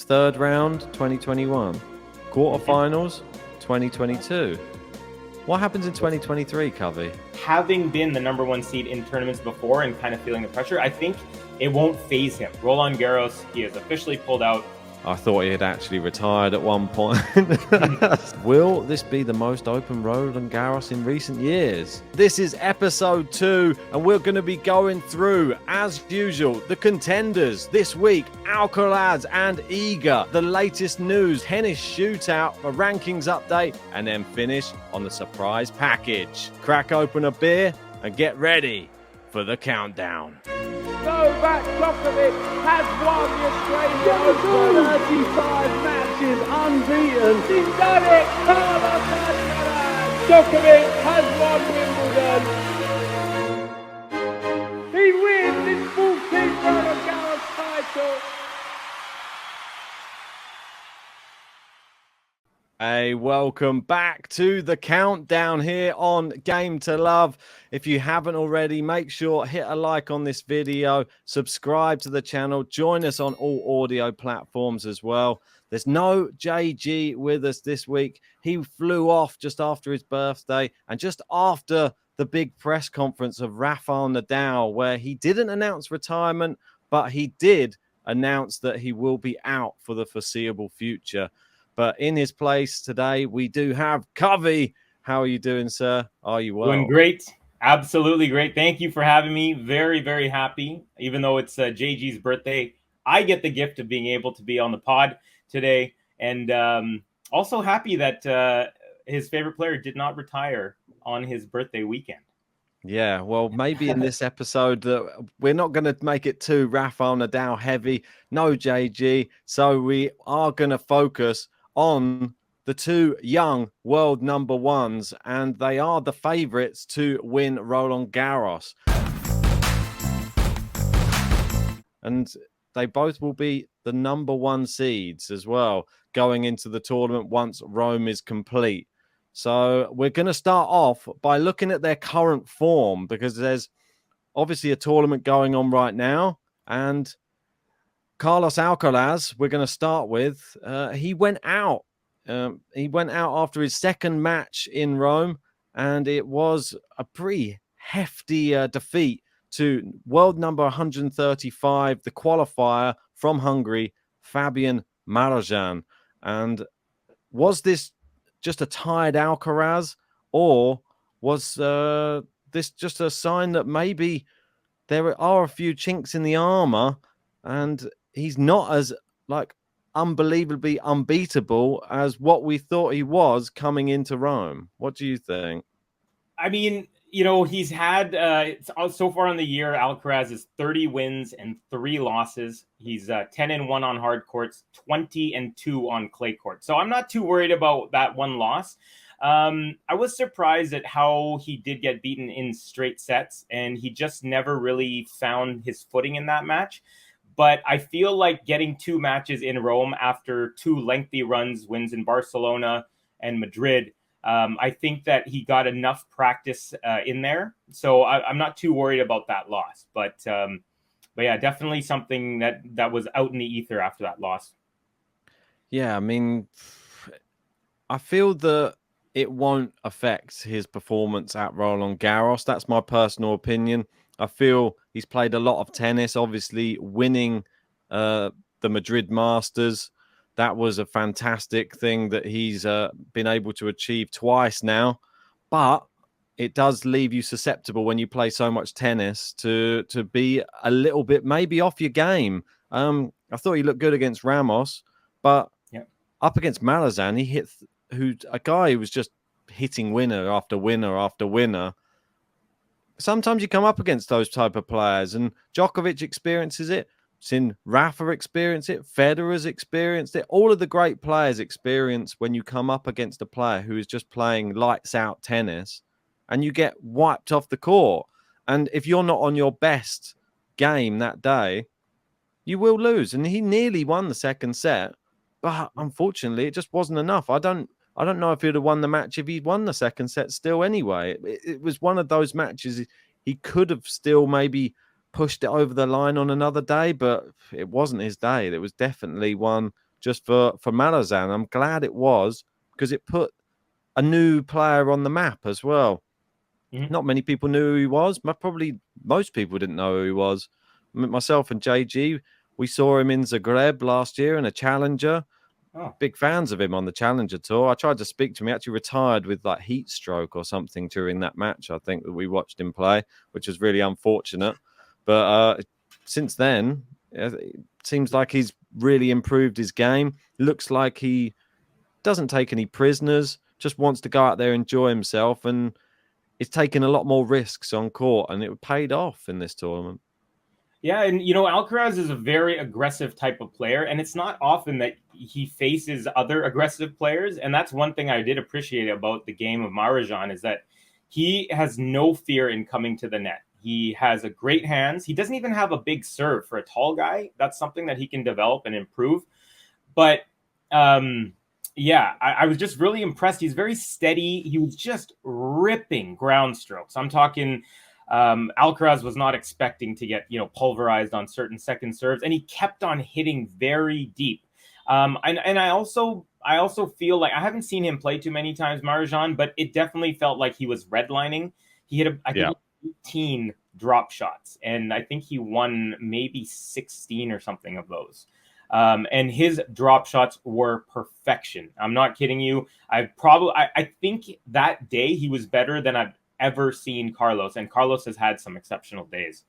third round 2021, quarterfinals 2022. What happens in 2023, Covey? Having been the number one seed in tournaments before and kind of feeling the pressure, I think it won't phase him. Roland Garros, he has officially pulled out. I thought he had actually retired at one point. Will this be the most open Roland Garros in recent years? This is episode 2, and we're going to be going through, as usual, the contenders. This week, Alcaraz and Iga, the latest news, tennis shootout, a rankings update, and then finish on the surprise package. Crack open a beer and get ready for the countdown. Novak Djokovic has won the Australian Open. 35 matches unbeaten. He's done it! Carlos Alcaraz! Djokovic has won Wimbledon. He wins his 14th Roland Garros title. Hey, welcome back to the countdown here on Game to Love. If you haven't already, make sure hit a like on this video, subscribe to the channel, join us on all audio platforms as well. There's no JG with us this week. He flew off just after his birthday and just after the big press conference of Rafael Nadal, where he didn't announce retirement, but he did announce that he will be out for the foreseeable future. But in his place today, we do have Covey. How are you doing, sir? Are you well? Doing great. Absolutely great. Thank you for having me. Very, very happy. Even though it's JG's birthday, I get the gift of being able to be on the pod today. And also happy that his favorite player did not retire on his birthday weekend. Yeah, well, maybe in this episode that we're not going to make it too Rafael Nadal heavy. No JG. So we are going to focus on the two young world number ones, and they are the favorites to win Roland Garros. And they both will be the number one seeds as well going into the tournament once Rome is complete. So we're going to start off by looking at their current form, because there's obviously a tournament going on right now, and Carlos Alcaraz, we're going to start with, he went out. He went out after his second match in Rome, and it was a pretty hefty defeat to world number 135, the qualifier from Hungary, Fabian Marozsan. And was this just a tired Alcaraz, or was this just a sign that maybe there are a few chinks in the armor and he's not as unbelievably unbeatable as what we thought he was coming into Rome? What do you think? I mean, he's had so far in the year, Alcaraz is 30 wins and 3 losses. He's 10-1 on hard courts, 20-2 on clay courts. So I'm not too worried about that one loss. I was surprised at how he did get beaten in straight sets, and he just never really found his footing in that match. But I feel like getting 2 matches in Rome after 2 lengthy wins in Barcelona and Madrid, I think that he got enough practice in there. So I'm not too worried about that loss. But yeah, definitely something that was out in the ether after that loss. Yeah, I mean, I feel that it won't affect his performance at Roland Garros. That's my personal opinion. I feel he's played a lot of tennis, obviously winning the Madrid Masters. That was a fantastic thing that he's been able to achieve twice now. But it does leave you susceptible when you play so much tennis to be a little bit maybe off your game. I thought he looked good against Ramos, but up against Marozsan, he hit a guy who was just hitting winner after winner after winner. Sometimes you come up against those type of players, and Djokovic experiences it. Seen Rafa experience it. Federer's experienced it. All of the great players experience when you come up against a player who is just playing lights out tennis and you get wiped off the court. And if you're not on your best game that day, you will lose. And he nearly won the second set, but unfortunately, it just wasn't enough. I don't know if he'd have won the match if he'd won the second set still anyway. It was one of those matches he could have still maybe pushed it over the line on another day, but it wasn't his day. It was definitely one just for Malazan. I'm glad it was, because it put a new player on the map as well. Not many people knew who he was. Probably most people didn't know who he was. Myself and JG, we saw him in Zagreb last year in a Challenger. Big fans of him on the Challenger Tour. I tried to speak to him. He actually retired with like heat stroke or something during that match, I think, that we watched him play, which was really unfortunate. But since then, it seems like he's really improved his game. Looks like he doesn't take any prisoners, just wants to go out there, enjoy himself, and it's taken a lot more risks on court, and it paid off in this tournament. Yeah, and Alcaraz is a very aggressive type of player, and it's not often that he faces other aggressive players. And that's one thing I did appreciate about the game of Marozsan, is that he has no fear in coming to the net. He has a great hands. He doesn't even have a big serve for a tall guy. That's something that he can develop and improve. But I was just really impressed. He's very steady. He was just ripping ground strokes. I'm talking Alcaraz was not expecting to get pulverized on certain second serves, and he kept on hitting very deep. And I also feel like I haven't seen him play too many times, Marozsan, but it definitely felt like he was redlining. He hit 18 drop shots, and I think he won maybe 16 or something of those. And his drop shots were perfection. I'm not kidding you. I think that day he was better than I've ever seen Carlos, and Carlos has had some exceptional days.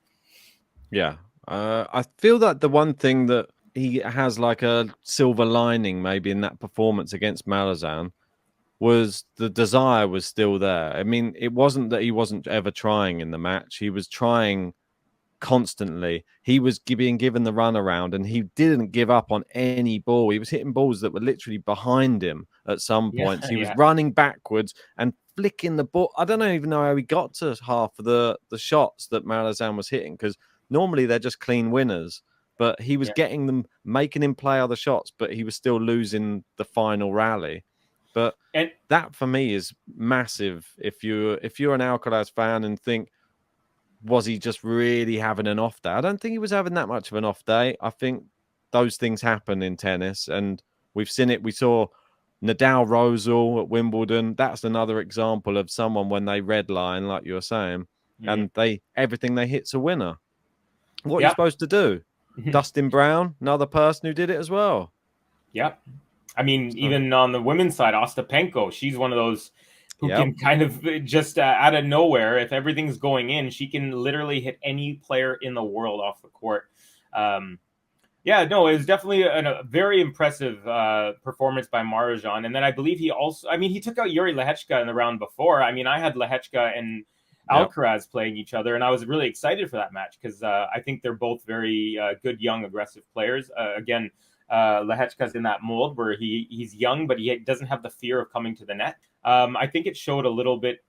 Yeah. I feel that the one thing that he has like a silver lining maybe in that performance against Malazan was the desire was still there. I mean, it wasn't that he wasn't ever trying in the match. He was trying constantly. He was being given the runaround, and he didn't give up on any ball. He was hitting balls that were literally behind him at some points. He was running backwards and flicking the ball. I don't even know how he got to half of the shots that Malazan was hitting, because normally they're just clean winners. But he was getting them, making him play other shots, but he was still losing the final rally. But that for me is massive. If you're an Alcaraz fan and think, was he just really having an off day? I don't think he was having that much of an off day. I think those things happen in tennis, and we've seen it. We saw Nadal Rosal at Wimbledon. That's another example of someone when they redline, like you were saying, and everything they hit's a winner. What are you supposed to do? Dustin Brown, another person who did it as well. Yep. I mean, even on the women's side, Ostapenko, she's one of those who can kind of just out of nowhere, if everything's going in, she can literally hit any player in the world off the court. It was definitely a very impressive performance by Marozsan. And then I believe he took out Yuri Lehechka in the round before. I mean, I had Lehechka and Alcaraz playing each other, and I was really excited for that match because I think they're both very good, young, aggressive players. Again, Lehechka's in that mold where he's young, but he doesn't have the fear of coming to the net. I think it showed a little bit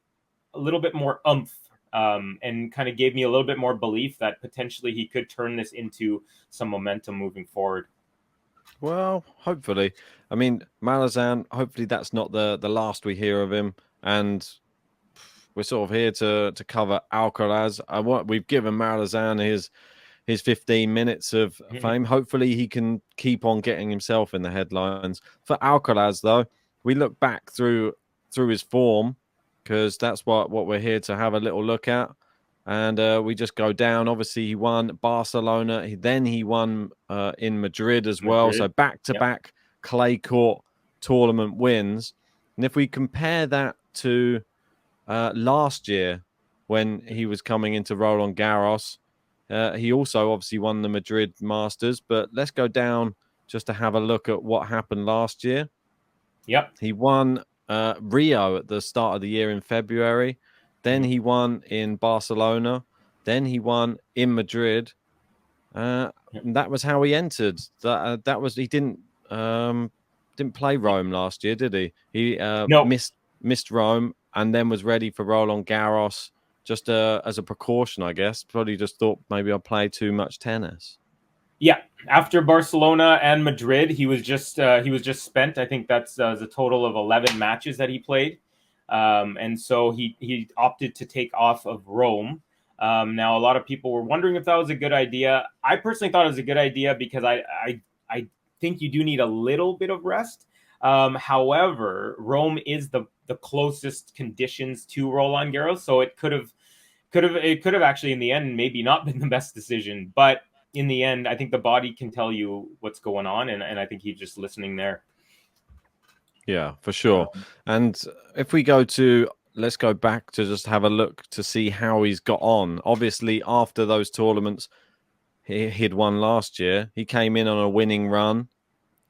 more oomph, and kind of gave me a little bit more belief that potentially he could turn this into some momentum moving forward. Well, hopefully. I mean, Malazan, hopefully that's not the last we hear of him, and we're sort of here to cover Alcaraz. We've given Malazan his 15 minutes of fame. Hopefully he can keep on getting himself in the headlines. For Alcaraz, though, we look back through his form, because that's what we're here to have a little look at. And we just go down. Obviously, he won Barcelona. Then he won in Madrid as well. So back-to-back clay court tournament wins. And if we compare that to last year when he was coming into Roland Garros, he also obviously won the Madrid Masters. But let's go down just to have a look at what happened last year. Yep. He won Rio at the start of the year in February. Then he won in Barcelona. Then he won in Madrid. That was how he entered. That was, he didn't play Rome last year, did he? He missed Rome and then was ready for Roland Garros just as a precaution, I guess. Probably just thought maybe I'll play too much tennis. Yeah, after Barcelona and Madrid, he was just spent. I think that's a total of 11 matches that he played, and so he opted to take off of Rome. Now, a lot of people were wondering if that was a good idea. I personally thought it was a good idea because I think you do need a little bit of rest. However, Rome is the closest conditions to Roland Garros, so it could have actually in the end maybe not been the best decision, but in the end, I think the body can tell you what's going on, and I think he's just listening there. Yeah, for sure. And if we let's go back to just have a look to see how he's got on. Obviously, after those tournaments he'd won last year, he came in on a winning run.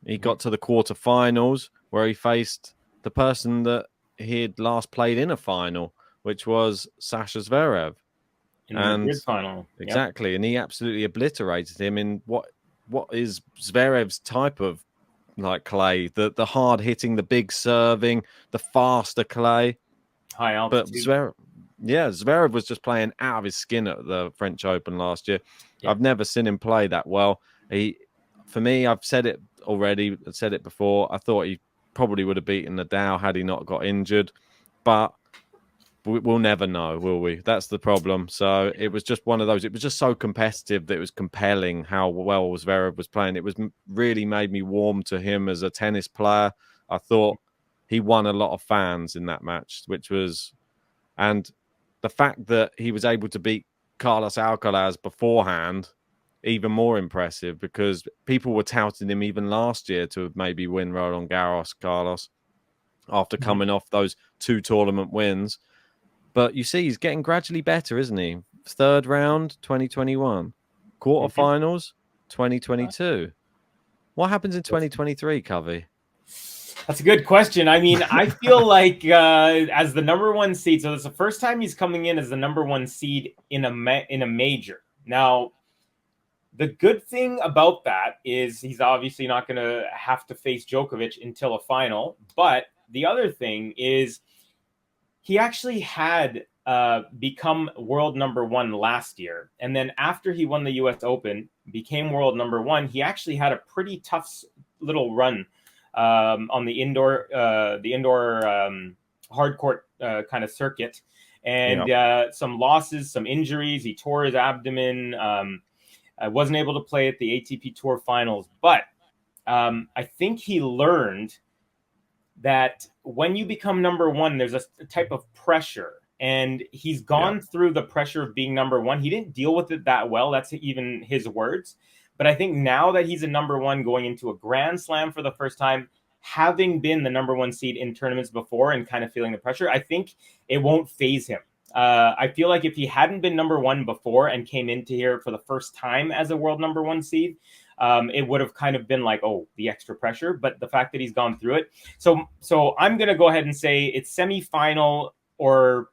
He got to the quarterfinals where he faced the person that he had last played in a final, which was Sasha Zverev. In the Madrid final. Exactly. Yep. And he absolutely obliterated him in what is Zverev's type of like clay, the hard hitting, the big serving, the faster clay. High altitude. But Zverev was just playing out of his skin at the French Open last year. Yeah. I've never seen him play that well. For me, I've said it already, I've said it before, I thought he probably would have beaten Nadal had he not got injured. But we'll never know, will we? That's the problem. So it was just one of those. It was just so competitive that it was compelling how well Zverev was playing. It was really made me warm to him as a tennis player. I thought he won a lot of fans in that match, and the fact that he was able to beat Carlos Alcaraz beforehand, even more impressive, because people were touting him even last year to maybe win Roland Garros, Carlos, after coming off those 2 tournament wins. But you see, he's getting gradually better, isn't he? 3rd round, 2021. Quarterfinals, 2022. What happens in 2023, Covey? That's a good question. I mean, I feel like as the number 1 seed, so it's the first time he's coming in as the number 1 seed in a major. Now, the good thing about that is he's obviously not going to have to face Djokovic until a final. But the other thing is he actually had become world number 1 last year. And then after he won the U.S. Open, became world number 1, he actually had a pretty tough little run on the indoor hard court kind of circuit. And some losses, some injuries. He tore his abdomen. Wasn't able to play at the ATP Tour Finals. But I think he learned that when you become number 1, there's a type of pressure, and he's gone through the pressure of being number 1. He didn't deal with it that well. That's even his words. But I think now that he's a number 1 going into a Grand Slam for the first time, having been the number 1 seed in tournaments before and kind of feeling the pressure, I think it won't phase him. I feel like if he hadn't been number 1 before and came into here for the first time as a world number 1 seed, it would have kind of been like, oh, the extra pressure. But the fact that he's gone through it. So I'm going to go ahead and say it's semifinal or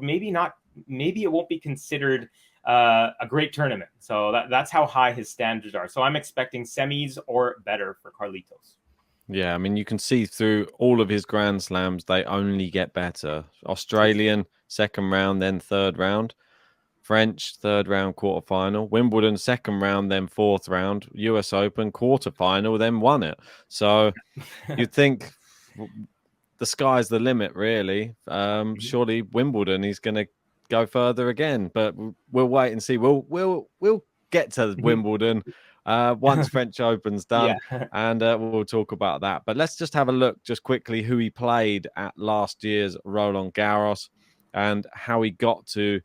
maybe not. Maybe it won't be considered a great tournament. So that's how high his standards are. So I'm expecting semis or better for Carlitos. Yeah, I mean, you can see through all of his Grand Slams, they only get better. Australian, 2nd round, then 3rd round. French, 3rd round, quarterfinal. Wimbledon, 2nd round, then 4th round. US Open, quarterfinal, then won it. So you'd think the sky's the limit, really. Surely Wimbledon, he's going to go further again. But we'll wait and see. We'll get to Wimbledon once French Open's done, and we'll talk about that. But let's just have a look just quickly who he played at last year's Roland Garros and how he got to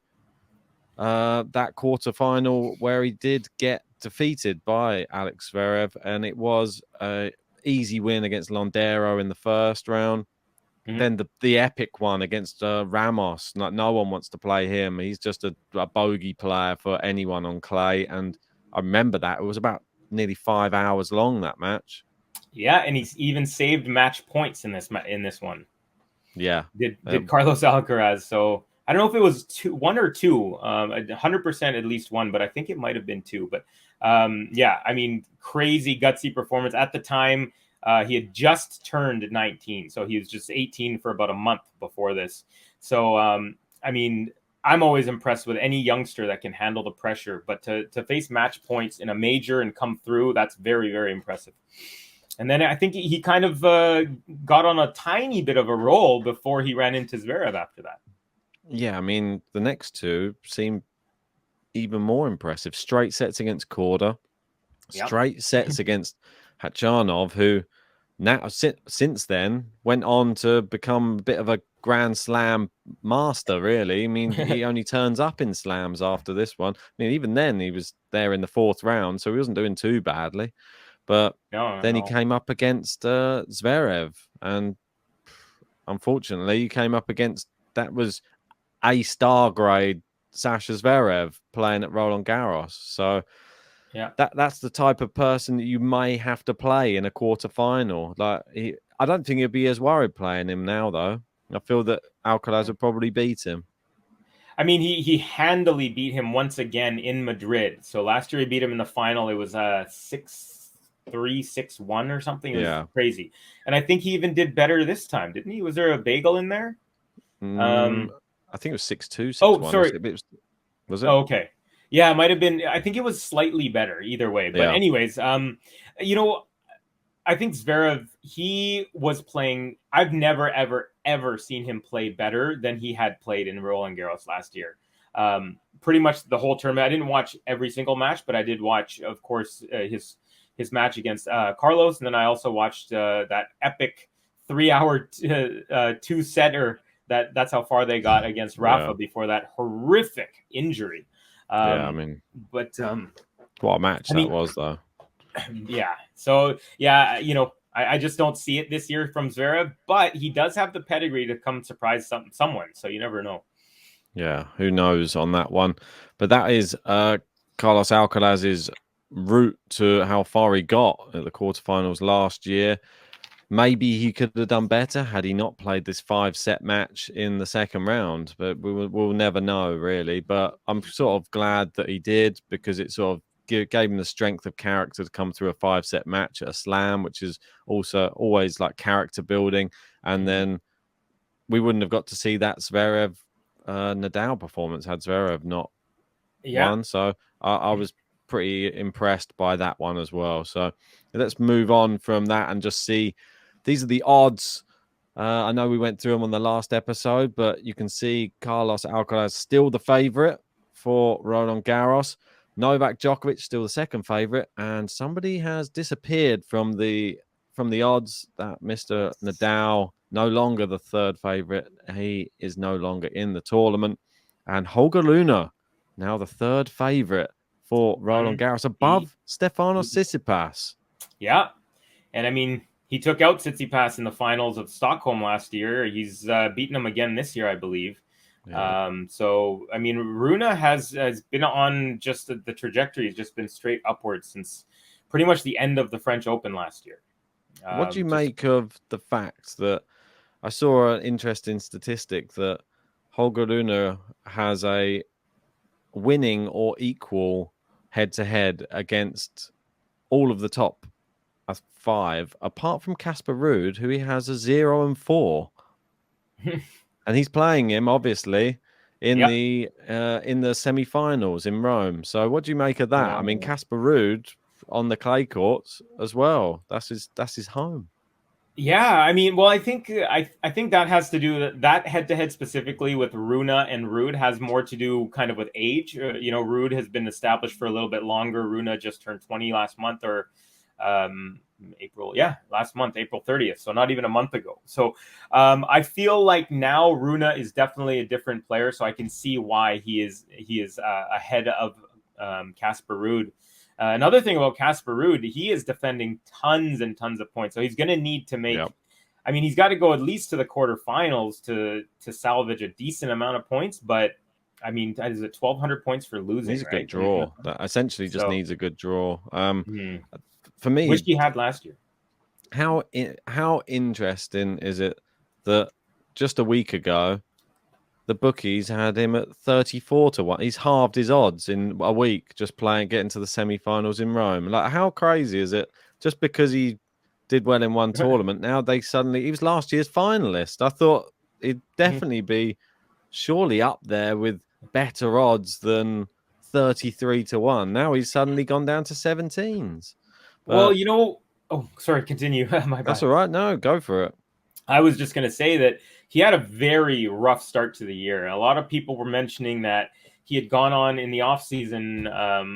that quarterfinal where he did get defeated by Alex Zverev, and it was an easy win against Londero in the 1st round. Then the epic one against Ramos. No one wants to play him. He's just a bogey player for anyone on clay. And I remember that. It was about nearly 5 hours long, that match. Yeah, and he's even saved match points in this one. Yeah. Did Carlos Alcaraz. So I don't know if it was 1 or 2, 100% at least 1, but I think it might have been 2. But I mean, crazy gutsy performance at the time. He had just turned 19, so he was just 18 for about a month before this. So, I mean, I'm always impressed with any youngster that can handle the pressure, but to face match points in a major and come through, that's very, very impressive. And then I think he kind of got on a tiny bit of a roll before he ran into Zverev after that. Yeah, I mean, the next 2 seem even more impressive. Straight sets against Korda, straight sets against Khachanov, who now since then went on to become a bit of a Grand Slam master, really. I mean, he only turns up in slams after this one. I mean, even then he was there in the 4th round, so he wasn't doing too badly. But then he came up against Zverev, and unfortunately he came up against, that was a star grade Sasha Zverev playing at Roland Garros. So yeah, that's the type of person that you may have to play in a quarterfinal. Like, I don't think he'd be as worried playing him now, though. I feel that Alcaraz would probably beat him. I mean, he handily beat him once again in Madrid. So last year he beat him in the final. It was 6-3, 6-1 or something. It was crazy. And I think he even did better this time, didn't he? Was there a bagel in there? I think it was 6-2, 6-1. Oh, sorry. Was it? Oh, okay. Yeah, it might have been. I think it was slightly better either way. But anyways, you know, I think Zverev, he was playing. I've never, ever seen him play better than he had played in Roland Garros last year. Pretty much the whole tournament. I didn't watch every single match, but I did watch, of course, his match against Carlos, and then I also watched that epic 3-hour 2-setter. That's how far they got against Rafa before that horrific injury. I mean, but what a match that was, though. Yeah. So, yeah, you know, I just don't see it this year from Zverev, but he does have the pedigree to come surprise someone. So you never know. Yeah, who knows on that one. But that is Carlos Alcaraz's route to how far he got at the quarterfinals last year. Maybe he could have done better had he not played this 5-set match in the second round, but we'll never know, really. But I'm sort of glad that he did, because it sort of gave him the strength of character to come through a 5-set match at a slam, which is also always like character building. And then we wouldn't have got to see that Zverev Nadal performance had Zverev not won. So I was pretty impressed by that one as well. So let's move on from that and just see. These are the odds. I know we went through them on the last episode, but you can see Carlos Alcaraz still the favorite for Roland Garros. Novak Djokovic still the second favorite, and somebody has disappeared from the odds. That Mr. Nadal, no longer the third favorite. He is no longer in the tournament, and Holger Rune now the third favorite for Roland Garros, above Stefanos Tsitsipas. Yeah, and I mean, he took out Tsitsipas in the finals of Stockholm last year. He's beaten him again this year, I believe. Yeah. So, I mean, Rune has been on just the trajectory. Has just been straight upwards since pretty much the end of the French Open last year. What do you make of the fact that I saw an interesting statistic that Holger Rune has a winning or equal head-to-head against all of the top 5, apart from Casper Ruud, who he has a 0-4, and he's playing him obviously in the semi-finals in Rome. So, what do you make of that? I mean, Casper Ruud on the clay courts as well. That's his home. Yeah, I mean, well, I think that has to do that head-to-head specifically with Rune and Ruud has more to do kind of with age. You know, Ruud has been established for a little bit longer. Rune just turned 20 last month, or last month, April 30th. So not even a month ago. So I feel like now Rune is definitely a different player. So I can see why he is ahead of Casper Ruud. Another thing about Casper Ruud, he is defending tons and tons of points. So he's going to need to make, I mean, he's got to go at least to the quarterfinals to salvage a decent amount of points. But I mean, is it 1,200 points for losing? Needs a good draw. That essentially just needs a good draw. For me, which he had last year. How interesting is it that just a week ago, the bookies had him at 34-1. He's halved his odds in a week just getting to the semi-finals in Rome. Like, how crazy is it? Just because he did well in one tournament, now he was last year's finalist. I thought he'd definitely be surely up there with better odds than 33-1. Now he's suddenly gone down to 17s. Well, you know, sorry, continue. My bad. That's all right. No, go for it. I was just going to say that he had a very rough start to the year. A lot of people were mentioning that he had gone on in the off season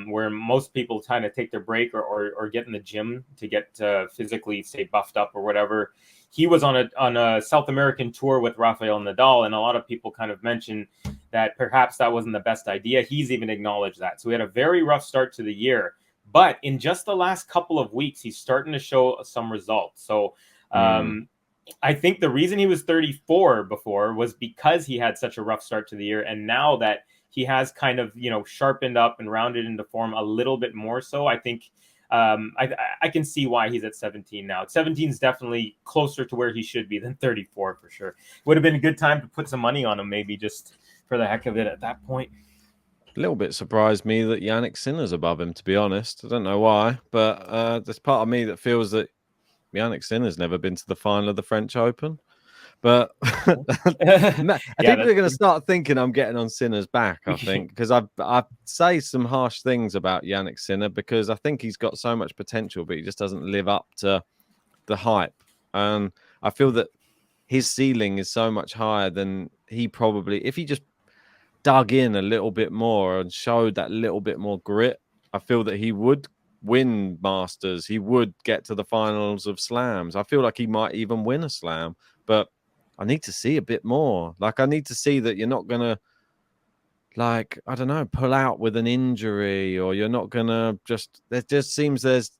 where most people kind of take their break or get in the gym to get physically, say, buffed up or whatever. He was on a South American tour with Rafael Nadal, and a lot of people kind of mentioned that perhaps that wasn't the best idea. He's even acknowledged that. So we had a very rough start to the year, but in just the last couple of weeks, he's starting to show some results. So I think the reason he was 34 before was because he had such a rough start to the year, and now that he has kind of, sharpened up and rounded into form a little bit more so, I think I can see why he's at 17 now. 17 is definitely closer to where he should be than 34 for sure. Would have been a good time to put some money on him, maybe just for the heck of it at that point. A little bit surprised me that Yannick Sinner's above him, to be honest. I don't know why, but there's part of me that feels that Yannick Sinner's never been to the final of the French Open. But people are going to start thinking I'm getting on Sinner's back, I think, because I say some harsh things about Yannick Sinner because I think he's got so much potential, but he just doesn't live up to the hype. And I feel that his ceiling is so much higher than he probably, if he just dug in a little bit more and showed that little bit more grit, I feel that he would win Masters. He would get to the finals of slams. I feel like he might even win a slam, but I need to see a bit more. Like, I need to see that you're not going to, like, I don't know, pull out with an injury, or you're not going to just, there just seems there's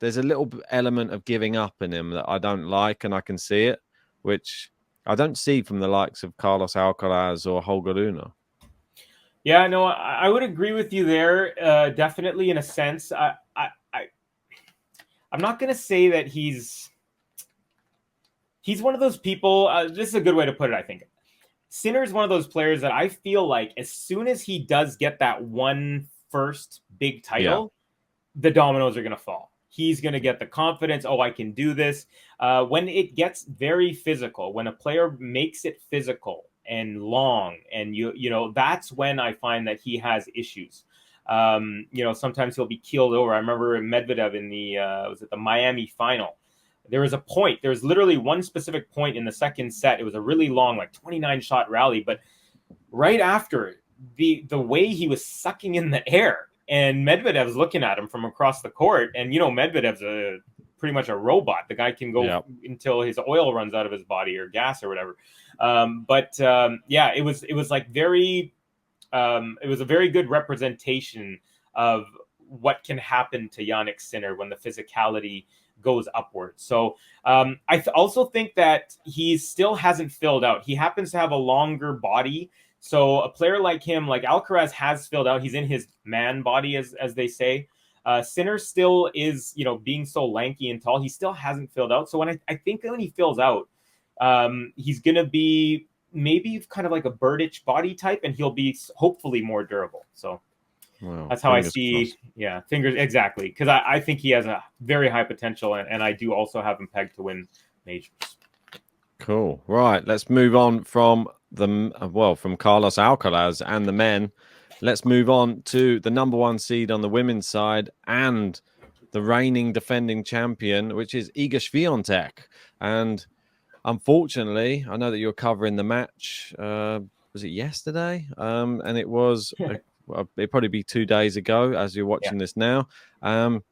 a little element of giving up in him that I don't like, and I can see it, which I don't see from the likes of Carlos Alcaraz or Holger Rune. Yeah, no, I would agree with you there. Definitely, in a sense, I'm not going to say that he's one of those people. This is a good way to put it, I think. Sinner is one of those players that I feel like as soon as he does get that one first big title, the dominoes are going to fall. He's going to get the confidence. Oh, I can do this. When it gets very physical, when a player makes it physical and long, and that's when I find that he has issues. Sometimes he'll be keeled over. I remember Medvedev in the Miami final. There was literally one specific point in the second set. It was a really long, like 29 shot rally, but right after the way he was sucking in the air, and Medvedev's looking at him from across the court, and Medvedev's pretty much a robot. The guy can go until his oil runs out of his body, or gas or whatever. It was like very, it was a very good representation of what can happen to Yannick Sinner when the physicality goes upwards. So I also think that he still hasn't filled out. He happens to have a longer body. So a player like him, like Alcaraz, has filled out. He's in his man body, as they say. Sinner still is, being so lanky and tall, he still hasn't filled out. So I think when he fills out, he's going to be maybe kind of like a Berdych body type, and he'll be hopefully more durable. So that's how I see. Crossed. Yeah, fingers exactly, because I think he has a very high potential, and I do also have him pegged to win majors. Cool. Right, let's move on from from Carlos Alcaraz and the men. Let's move on to the number one seed on the women's side and the reigning defending champion, which is Iga Swiatek. And unfortunately, I know that you're covering the match. Was it yesterday? And it was. It'd probably be 2 days ago as you're watching this now. Jelena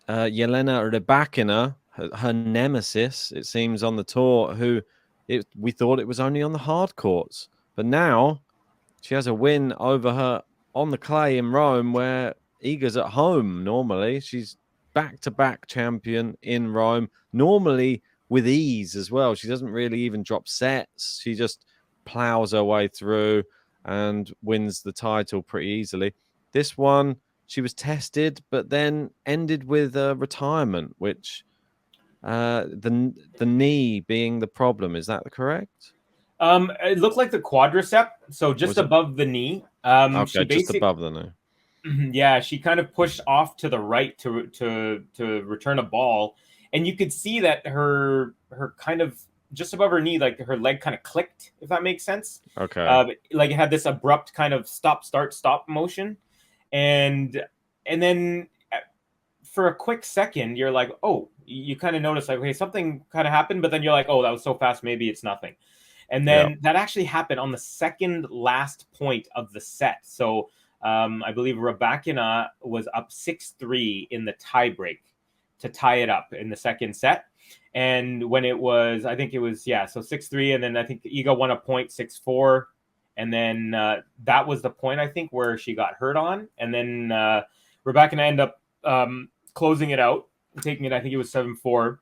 Rybakina, her nemesis, it seems, on the tour, we thought it was only on the hard courts. But now she has a win over her on the clay in Rome, where Iga's at home normally. She's back-to-back champion in Rome, normally with ease as well. She doesn't really even drop sets. She just plows her way through and wins the title pretty easily. This one, she was tested, but then ended with a retirement, which the knee being the problem. Is that correct? It looked like the quadricep, so just above the knee. Okay, just above the knee. Yeah, she kind of pushed off to the right to return a ball, and you could see that her kind of just above her knee, like her leg kind of clicked, if that makes sense. Okay. Like it had this abrupt kind of stop motion. And then for a quick second, you're like, oh, you kind of notice like, okay, something kind of happened, but then you're like, oh, that was so fast, maybe it's nothing. And then that actually happened on the second last point of the set. So I believe Rybakina was up 6-3 in the tiebreak to tie it up in the second set. And when it was, I think it was, so 6-3. And then I think Iga won a point 6-4. And then that was the point, I think, where she got hurt on. And then Rybakina ended up closing it out, taking it, I think it was 7-4.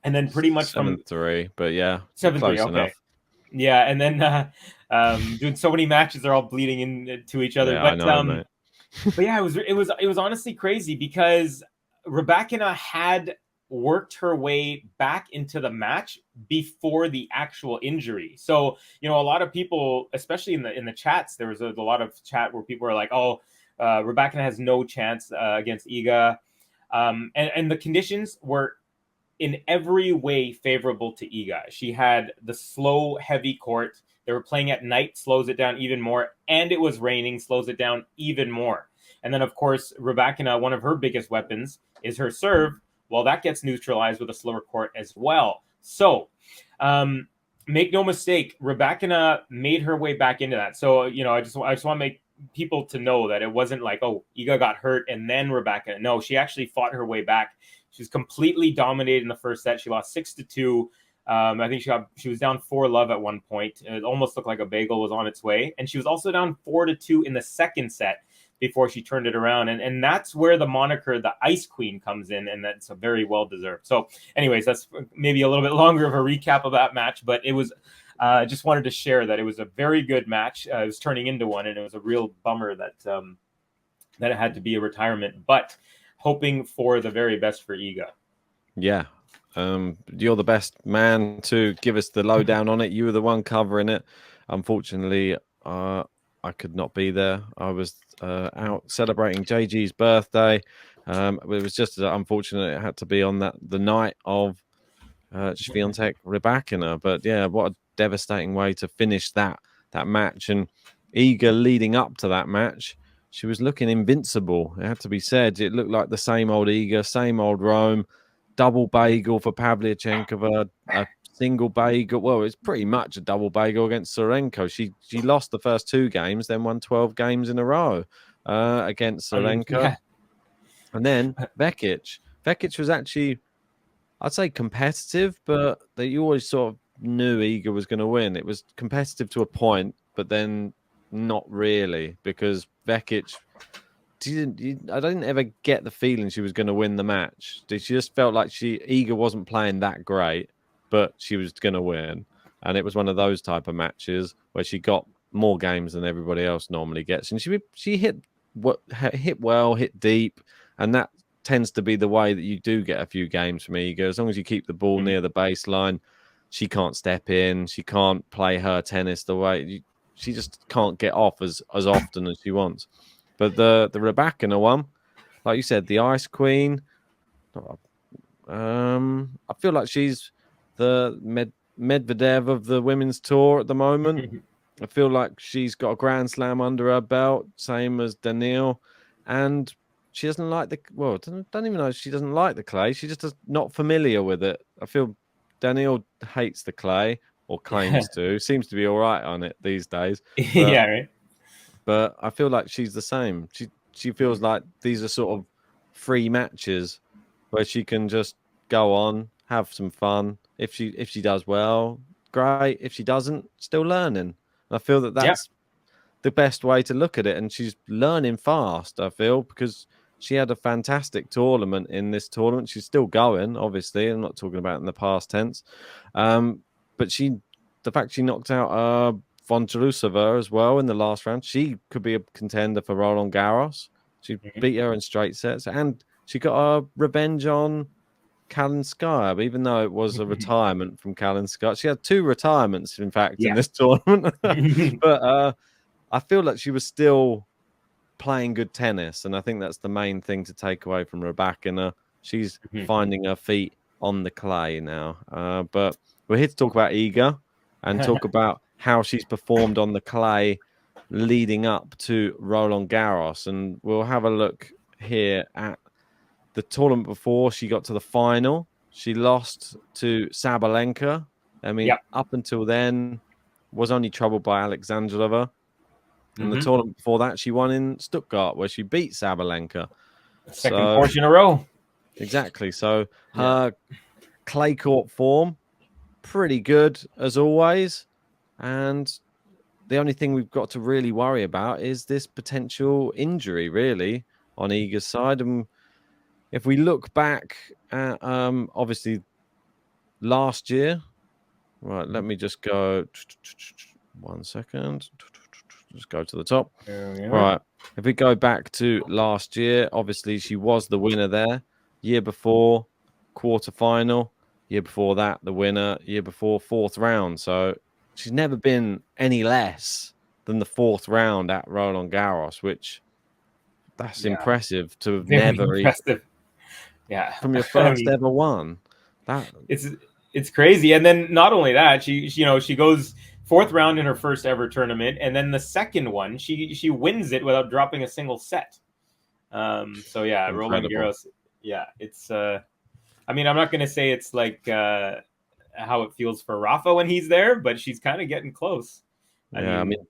And then pretty much 7-3, but 7-3, close okay. enough. Yeah, and then doing so many matches, they're all bleeding into each other. Yeah, but I know, mate. but yeah, it was honestly crazy because Rybakina had worked her way back into the match before the actual injury. So, a lot of people, especially in the chats, there was a lot of chat where people were like, "Oh, Rybakina has no chance against Iga," and the conditions were in every way favorable to Iga. She had the slow, heavy court. They were playing at night, slows it down even more. And it was raining, slows it down even more. And then, of course, Rybakina, one of her biggest weapons is her serve. Well, that gets neutralized with a slower court as well. So, make no mistake, Rybakina made her way back into that. So, I just want to make people to know that it wasn't like, oh, Iga got hurt and then Rybakina. No, she actually fought her way back. She was completely dominated in the first set. She lost 6-2. I think she was down 4-love at one point. It almost looked like a bagel was on its way. And she was also down 4-2 in the second set before she turned it around. And that's where the moniker, the Ice Queen, comes in. And that's a very well-deserved. So anyways, that's maybe a little bit longer of a recap of that match. But it was just wanted to share that it was a very good match. It was turning into one. And it was a real bummer that it had to be a retirement. But hoping for the very best for Iga. Yeah. You're the best man to give us the lowdown on it. You were the one covering it. Unfortunately, I could not be there. I was out celebrating JG's birthday. It was just unfortunate it had to be on the night of Swiatek Rybakina. But yeah, what a devastating way to finish that match. And Iga leading up to that match, she was looking invincible. It had to be said. It looked like the same old Iga, same old Rome. Double bagel for Pavlyuchenkova, a single bagel. Well, it's pretty much a double bagel against Tsurenko. She lost the first 2 games, then won 12 games in a row against Tsurenko. And then Vekic. Vekic was actually, I'd say, competitive, but you always sort of knew Iga was going to win. It was competitive to a point, but then not really, because Vekic, I didn't ever get the feeling she was going to win the match. She just felt like Iga wasn't playing that great, but she was going to win. And it was one of those type of matches where she got more games than everybody else normally gets. And she hit well, hit deep, and that tends to be the way that you do get a few games from Iga. As long as you keep the ball near the baseline, she can't step in, she can't play her tennis the way she just can't get off as often as she wants. But the Rybakina one, like you said, the Ice Queen, I feel like she's the Medvedev of the women's tour at the moment. I feel like she's got a Grand Slam under her belt, same as Daniil, and she doesn't like don't even know if she doesn't like the clay. She just is not familiar with it. I feel Daniil hates the clay, or claims to. Seems to be all right on it these days. But, yeah, right. But I feel like she's the same. She feels like these are sort of free matches where she can just go on, have some fun. If she does well, great. If she doesn't, still learning. And I feel that's the best way to look at it. And she's learning fast, I feel, because she had a fantastic tournament in this tournament. She's still going, obviously. I'm not talking about in the past tense. But the fact she knocked out Vondrousova as well in the last round, she could be a contender for Roland Garros. She beat her in straight sets, and she got a revenge on Kalinskaya, even though it was a retirement from Kalinskaya. She had 2 retirements, in fact, in this tournament. But I feel like she was still playing good tennis, and I think that's the main thing to take away from Rybakina. She's finding her feet on the clay now. But we're here to talk about Iga and talk about how she's performed on the clay leading up to Roland Garros. And we'll have a look here at the tournament before she got to the final. She lost to Sabalenka I mean, up until then, was only troubled by Alexandrova. And the tournament before that, she won in Stuttgart, where she beat Sabalenka. Second Porsche in a row. Exactly. So her clay court form, pretty good as always. And the only thing we've got to really worry about is this potential injury, really, on Iga's side. And if we look back at, obviously, last year, right, let me just go 1 second. Just go to the top. Right. If we go back to last year, obviously she was the winner there. Year before, quarterfinal. Year before that, the winner. Year before, fourth round. So she's never been any less than the fourth round at Roland Garros, which that's impressive to have never impressive. From your first ever one. It's crazy. And then not only that, she goes fourth round in her first ever tournament, and then the second one she wins it without dropping a single set. So yeah, incredible. Roland Garros. Yeah, it's I mean, I'm not gonna say it's like how it feels for Rafa when he's there, but she's kind of getting close. I mean,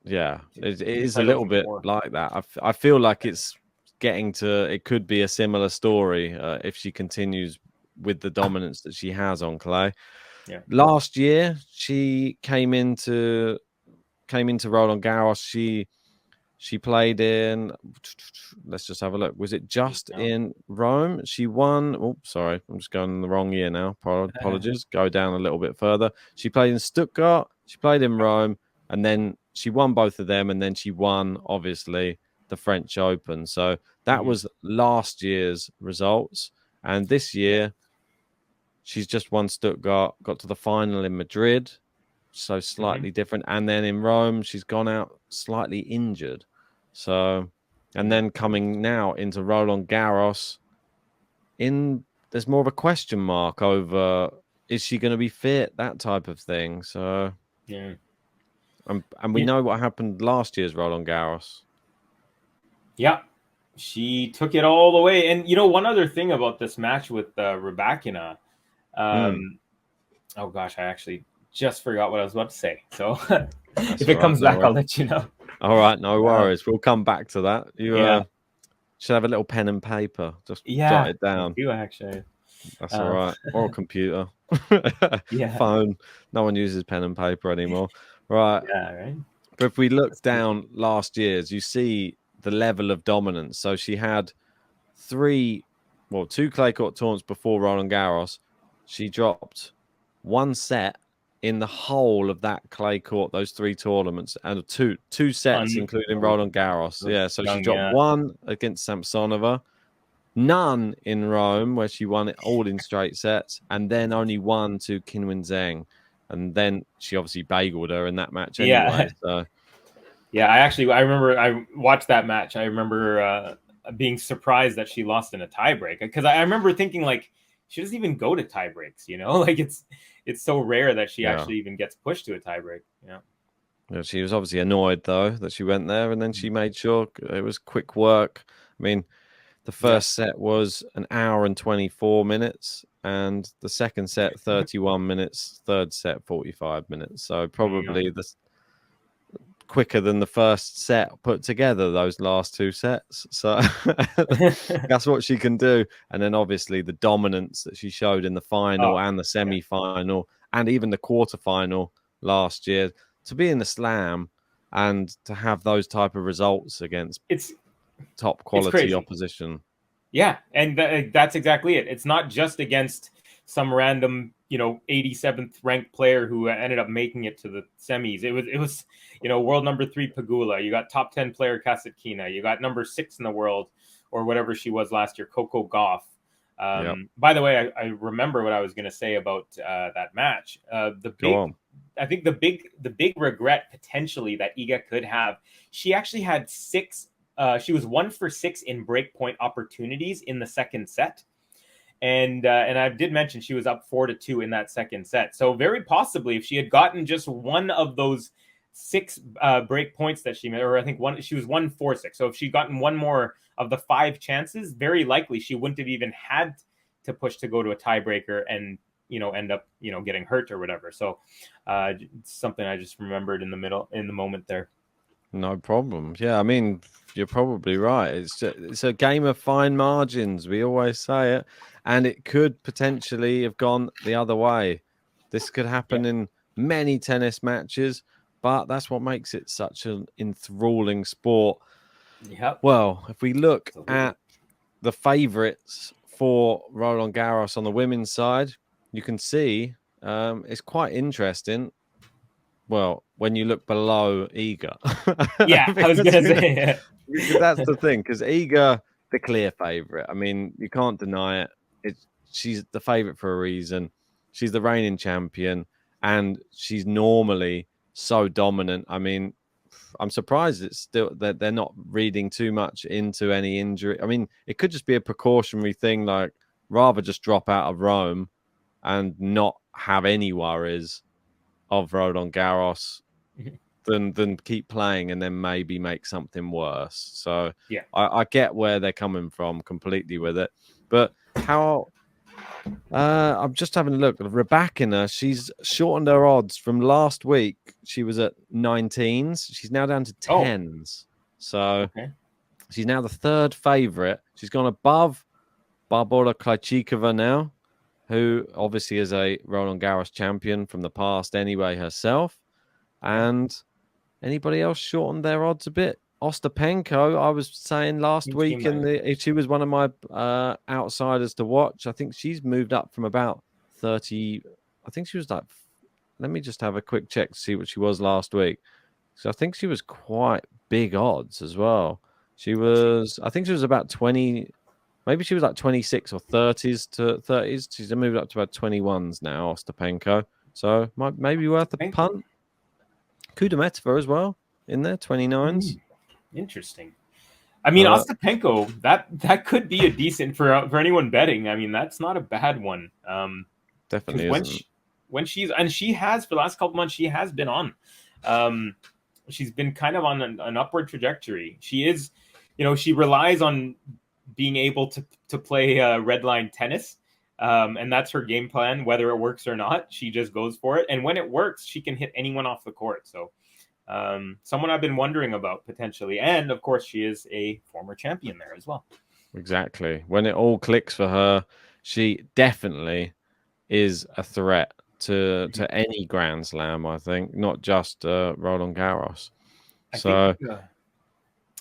it is a little bit like that. I feel like it's getting to, it could be a similar story if she continues with the dominance that she has on clay. Last year she came into Roland Garros. She played in, let's just have a look. Was it just in Rome? She won. Oh, sorry, I'm just going in the wrong year now. Apologies. Go down a little bit further. She played in Stuttgart. She played in Rome, and then she won both of them, and then she won, obviously, the French Open. So that was last year's results, and this year she's just won Stuttgart, got to the final in Madrid, so slightly different. And then in Rome, she's gone out slightly injured. So, and then coming now into Roland Garros, there's more of a question mark over, is she going to be fit, that type of thing. So, and we know what happened last year's Roland Garros. Yeah, she took it all the way. And, one other thing about this match with Rybakina, oh gosh, I actually just forgot what I was about to say. So if it comes back, I'll let you know. All right, no worries. We'll come back to that. You should have a little pen and paper. Just jot it down. I do actually. That's all right. Or a computer. Phone. No one uses pen and paper anymore. Right. Yeah, right. But if we look down last year's, you see the level of dominance. So she had two clay court tournaments before Roland Garros. She dropped one set in the whole of that clay court, those three tournaments, and two sets, including Roland Garros. So she dropped one against Samsonova, none in Rome, where she won it all in straight sets, and then only one to Qinwen Zheng. And then she obviously bageled her in that match anyway. So. Yeah, I remember I watched that match. I remember being surprised that she lost in a tiebreak, because I remember thinking, like, she doesn't even go to tie breaks, like it's so rare that she actually even gets pushed to a tie break. She was obviously annoyed though that she went there, and then she made sure it was quick work. I mean, the first set was an hour and 24 minutes, and the second set 31 minutes, third set 45 minutes. So probably quicker than the first set put together, those last two sets. So that's what she can do. And then obviously the dominance that she showed in the final and the semi-final and even the quarterfinal last year, to be in the Slam and to have those type of results against top quality opposition. Yeah, and that's exactly it. It's not just against some random 87th ranked player who ended up making it to the semis. It was world number 3 Pegula. You got top 10 player Kasatkina. You got number 6 in the world, or whatever she was last year, Coco Gauff. By the way, I remember what I was going to say about that match. I think the big regret potentially that Iga could have, she actually had 6. She was 1 for 6 in breakpoint opportunities in the second set. And I did mention she was up 4-2 in that second set. So very possibly, if she had gotten just one of those 6 break points that she made, or I think she was 1-4-6. So if she'd gotten one more of the 5 chances, very likely she wouldn't have even had to push to go to a tiebreaker and end up, getting hurt or whatever. So it's something I just remembered in the moment there. No problem. Yeah, I mean, you're probably right. It's a game of fine margins. We always say it, and it could potentially have gone the other way. This could happen in many tennis matches, but that's what makes it such an enthralling sport. Yep. Well, if we look at the favorites for Roland Garros on the women's side, you can see it's quite interesting. Well, when you look below Iga. Yeah, I was going to say. Because that's the thing, because Iga, the clear favorite. I mean, you can't deny it. She's the favorite for a reason. She's the reigning champion, and she's normally so dominant. I mean, I'm surprised it's still that they're not reading too much into any injury. I mean, it could just be a precautionary thing, like rather just drop out of Rome and not have any worries of Roland Garros than keep playing and then maybe make something worse. So yeah, I get where they're coming from completely with it. But how I'm just having a look. Rybakina, she's shortened her odds from last week. She was at 19s. She's now down to 10s. So she's now the third favorite. She's gone above Barbora Krejcikova now, who obviously is a Roland Garros champion from the past anyway herself. And anybody else shortened their odds a bit? Ostapenko, I was saying last week, she was one of my outsiders to watch. I think she's moved up from about 30. I think she was like, let me just have a quick check to see what she was last week. So I think she was quite big odds as well. I think she was about 20. Maybe she was like 26 or 30s to 30s. She's moved up to about 21s now, Ostapenko. So maybe worth a punt. Kudermetova as well in there, 29s. Interesting. I mean, Ostapenko, that could be a decent for anyone betting. I mean, that's not a bad one. Definitely isn't. She has for the last couple months, she has been on. She's been kind of on an upward trajectory. She is, she relies on being able to play red line tennis. And that's her game plan, whether it works or not. She just goes for it. And when it works, she can hit anyone off the court. So someone I've been wondering about potentially. And of course, she is a former champion there as well. Exactly. When it all clicks for her, she definitely is a threat to any Grand Slam, I think, not just Roland Garros. I think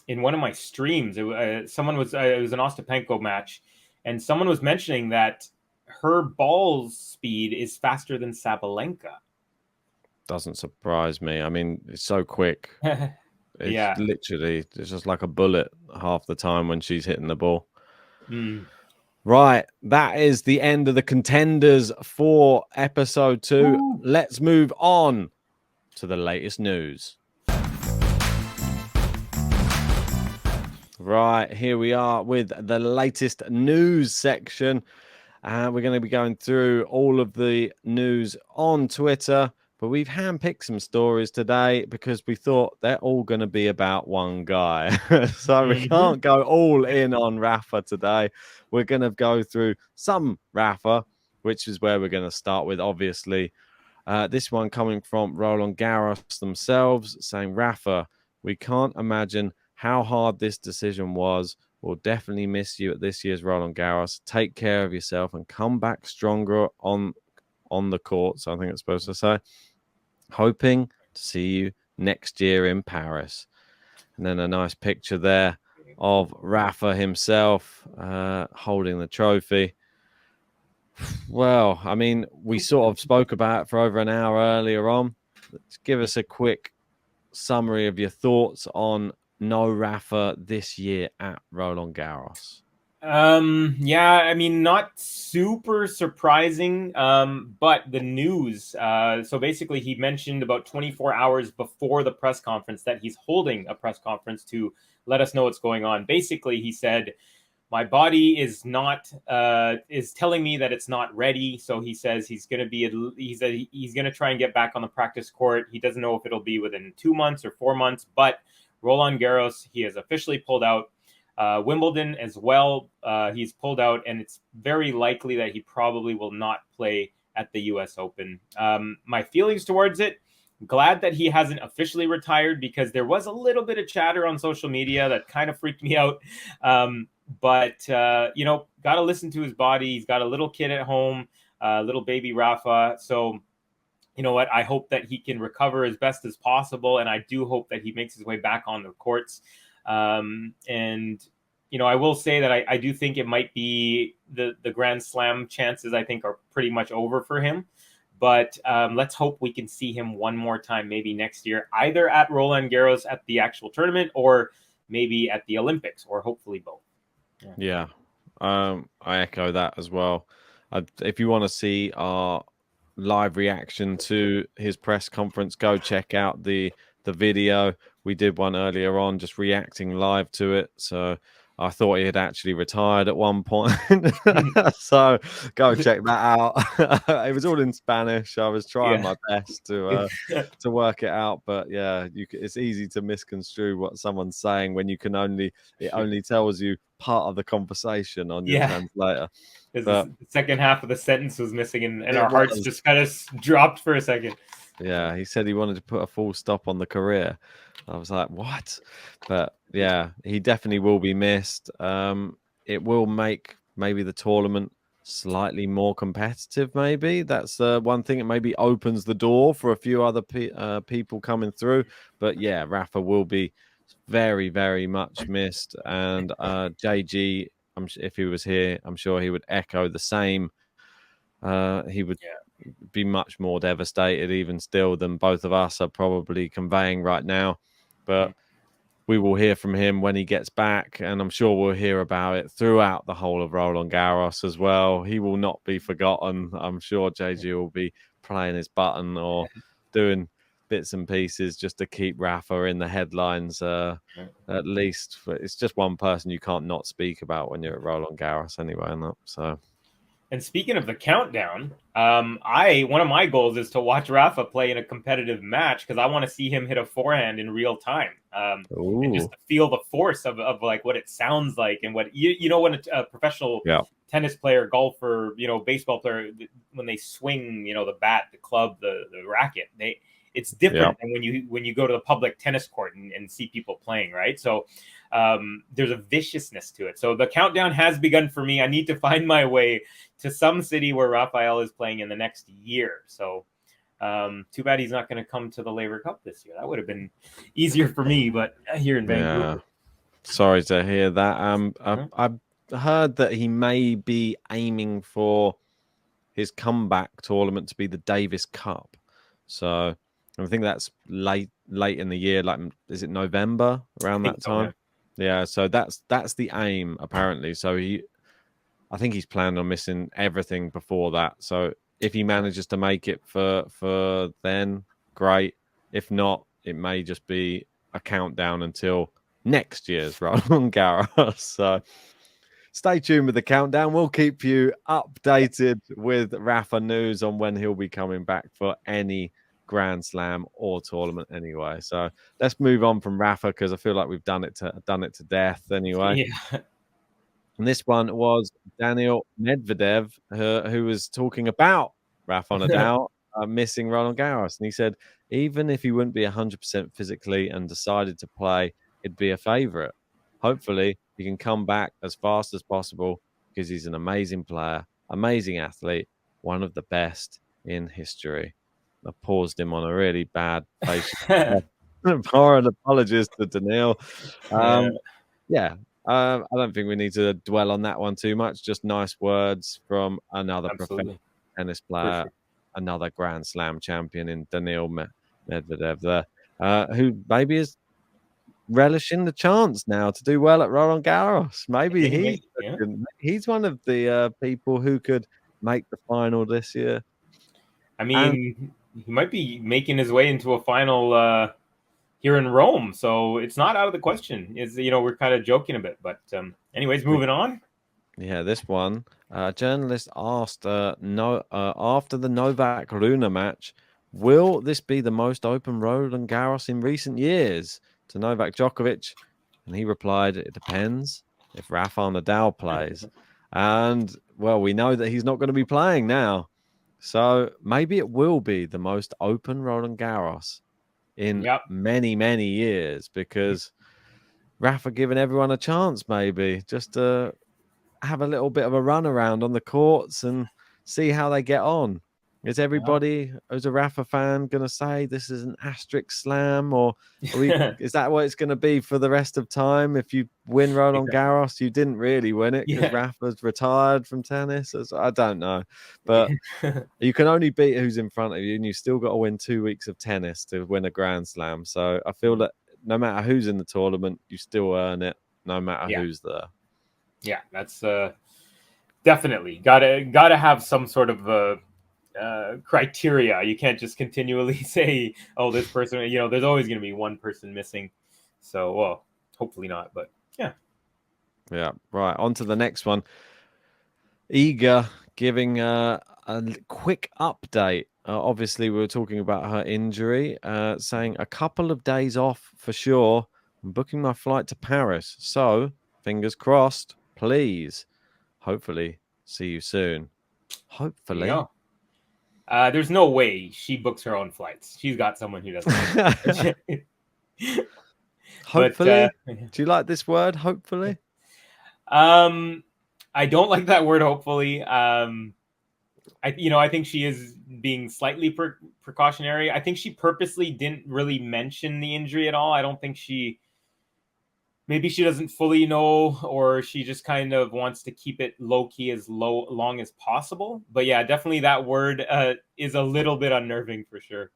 in one of my streams, it was an Ostapenko match, and someone was mentioning that her ball speed is faster than Sabalenka. Doesn't surprise me. I mean, it's so quick. It's literally, it's just like a bullet half the time when she's hitting the ball. Right. That is the end of the Contenders for episode 2. Ooh. Let's move on to the latest news. Right, here we are with the latest news section. We're going to be going through all of the news on Twitter, but we've handpicked some stories today because we thought they're all going to be about one guy. So we can't go all in on Rafa today. We're going to go through some Rafa, which is where we're going to start with, obviously. This one coming from Roland Garros themselves, saying, Rafa, we can't imagine how hard this decision was. We'll definitely miss you at this year's Roland Garros. Take care of yourself and come back stronger on the courts, I think it's supposed to say. Hoping to see you next year in Paris. And then a nice picture there of Rafa himself holding the trophy. Well, I mean, we sort of spoke about it for over an hour earlier on. Let's give us a quick summary of your thoughts on no Rafa this year at Roland Garros. Yeah, I mean, not super surprising, but the news. So basically, he mentioned about 24 hours before the press conference that he's holding a press conference to let us know what's going on. Basically, he said, my body is telling me that it's not ready. So he says he's going to try and get back on the practice court. He doesn't know if it'll be within 2 months or 4 months, but Roland Garros, he has officially pulled out. Wimbledon as well, he's pulled out, and it's very likely that he probably will not play at the U.S. Open. My feelings towards it, glad that he hasn't officially retired, because there was a little bit of chatter on social media that kind of freaked me out. But got to listen to his body. He's got a little kid at home, little baby Rafa. So, you know what? I hope that he can recover as best as possible. And I do hope that he makes his way back on the courts. I will say that I do think it might be the Grand Slam chances, I think, are pretty much over for him. But let's hope we can see him one more time, maybe next year, either at Roland Garros at the actual tournament, or maybe at the Olympics, or hopefully both. Yeah, I echo that as well. If you want to see our live reaction to his press conference, go check out the video. We did one earlier on, just reacting live to it. So I thought he had actually retired at one point. So go check that out. It was all in Spanish. I was trying my best to work it out, but yeah, it's easy to misconstrue what someone's saying when you can only tells you part of the conversation on your translator. The second half of the sentence was missing, and our hearts just kind of dropped for a second. Yeah, he said he wanted to put a full stop on the career. I was like, what? But yeah, he definitely will be missed. It will make maybe the tournament slightly more competitive. Maybe that's one thing. It maybe opens the door for a few other people coming through. But yeah, Rafa will be very, very much missed. And JG, if he was here, I'm sure he would echo the same. He would be much more devastated even still than both of us are probably conveying right now. But we will hear from him when he gets back, and I'm sure we'll hear about it throughout the whole of Roland Garros as well. He will not be forgotten. I'm sure JG will be playing his button or doing bits and pieces just to keep Rafa in the headlines, at least. It's just one person you can't not speak about when you're at Roland Garros anyway. So. And speaking of the countdown, one of my goals is to watch Rafa play in a competitive match, because I want to see him hit a forehand in real time, and just to feel the force of like what it sounds like, and what when a professional tennis player, golfer, baseball player, when they swing, the bat, the club, the racket, it's different than when you go to the public tennis court and see people playing, right? So there's a viciousness to it. So the countdown has begun for me. I need to find my way to some city where Rafael is playing in the next year. So too bad he's not going to come to the Laver Cup this year. That would have been easier for me, but here in Vancouver. Sorry to hear that. I've heard that he may be aiming for his comeback tournament to be the Davis Cup. So I think that's late in the year. Like, is it November around that time? Yeah. So that's the aim apparently. So I think he's planning on missing everything before that. So if he manages to make it for then, great. If not, it may just be a countdown until next year's Roland Garros. So stay tuned with the countdown. We'll keep you updated with Rafa news on when he'll be coming back for any Grand Slam or tournament anyway. So let's move on from Rafa, because I feel like we've done it to death anyway. Yeah. And this one was Daniel Medvedev, who was talking about Rafael Nadal missing Roland Garros. And he said, even if he wouldn't be 100% physically and decided to play, it'd be a favourite. Hopefully, he can come back as fast as possible, because he's an amazing player, amazing athlete, one of the best in history. I paused him on a really bad face. Foreign apologies to Daniil. I don't think we need to dwell on that one too much. Just nice words from another professional tennis player, another Grand Slam champion in Daniil Medvedev there, who maybe is relishing the chance now to do well at Roland Garros. Maybe he's one of the people who could make the final this year. I mean, he might be making his way into a final here in Rome, so it's not out of the question. We're kind of joking a bit, but anyways, moving on. Yeah, this one, journalist asked after the Novak Rune match, will this be the most open Roland Garros in recent years to Novak Djokovic? And he replied, it depends if Rafael Nadal plays. And, well, we know that he's not going to be playing now. So maybe it will be the most open Roland Garros in many, many years, because Rafa giving everyone a chance, maybe just to have a little bit of a run around on the courts and see how they get on. Is everybody who's a Rafa fan going to say this is an asterisk slam, or is that what it's going to be for the rest of time? If you win Roland Garros, you didn't really win it because Rafa's retired from tennis. I don't know, but you can only beat who's in front of you, and you still got to win 2 weeks of tennis to win a Grand Slam. So I feel that no matter who's in the tournament, you still earn it, no matter who's there. Yeah, that's definitely gotta have some sort of criteria. You can't just continually say, "Oh, this person." There's always going to be one person missing. So, well, hopefully not. But yeah. Right. On to the next one. Iga giving a quick update. Obviously, we were talking about her injury, saying a couple of days off for sure. I'm booking my flight to Paris. So, fingers crossed, please. Hopefully, see you soon. Hopefully. There's no way she books her own flights. She's got someone who doesn't. Hopefully. Do you like this word, hopefully? I don't like that word, hopefully. I think she is being slightly precautionary. I think she purposely didn't really mention the injury at all. I don't think maybe she doesn't fully know, or she just kind of wants to keep it low key as long as possible. But yeah, definitely that word is a little bit unnerving for sure.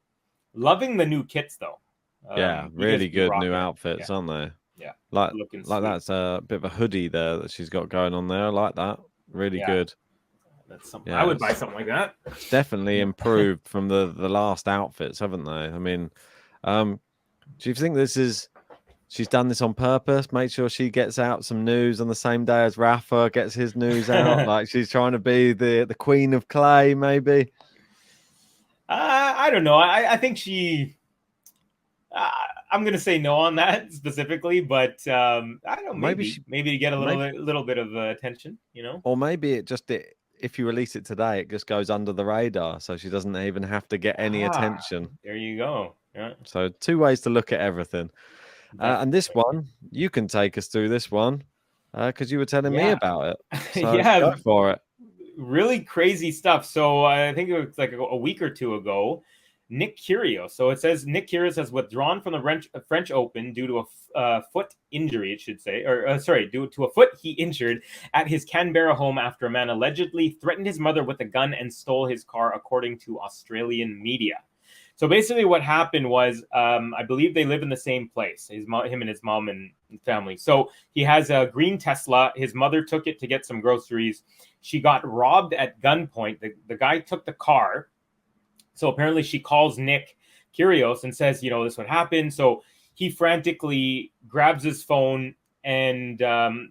Loving the new kits though. Really good new outfits, aren't they? Yeah, like that's a bit of a hoodie there that she's got going on there. I like that. Really good. That's something I would buy something like that. It's definitely improved from the last outfits, haven't they? I mean, do you think she's done this on purpose? Make sure she gets out some news on the same day as Rafa gets his news out. Like she's trying to be the queen of clay, maybe. I don't know. I think she. I'm gonna say no on that specifically, but I don't know. Maybe to get a little bit of attention, Or maybe if you release it today, it just goes under the radar, so she doesn't even have to get any attention. There you go. Yeah. So 2 ways to look at everything. And this one, you can take us through this one because you were telling me about it. So go for it. Really crazy stuff. So I think it was like a week or two ago, Nick Kyrgios. So it says Nick Kyrgios has withdrawn from the French Open due to a foot injury, it should say, due to a foot he injured at his Canberra home after a man allegedly threatened his mother with a gun and stole his car, according to Australian media. So basically what happened was, I believe they live in the same place, him and his mom and family. So he has a green Tesla. His mother took it to get some groceries. She got robbed at gunpoint. The guy took the car. So apparently she calls Nick Kyrgios and says, this would happen. So he frantically grabs his phone, and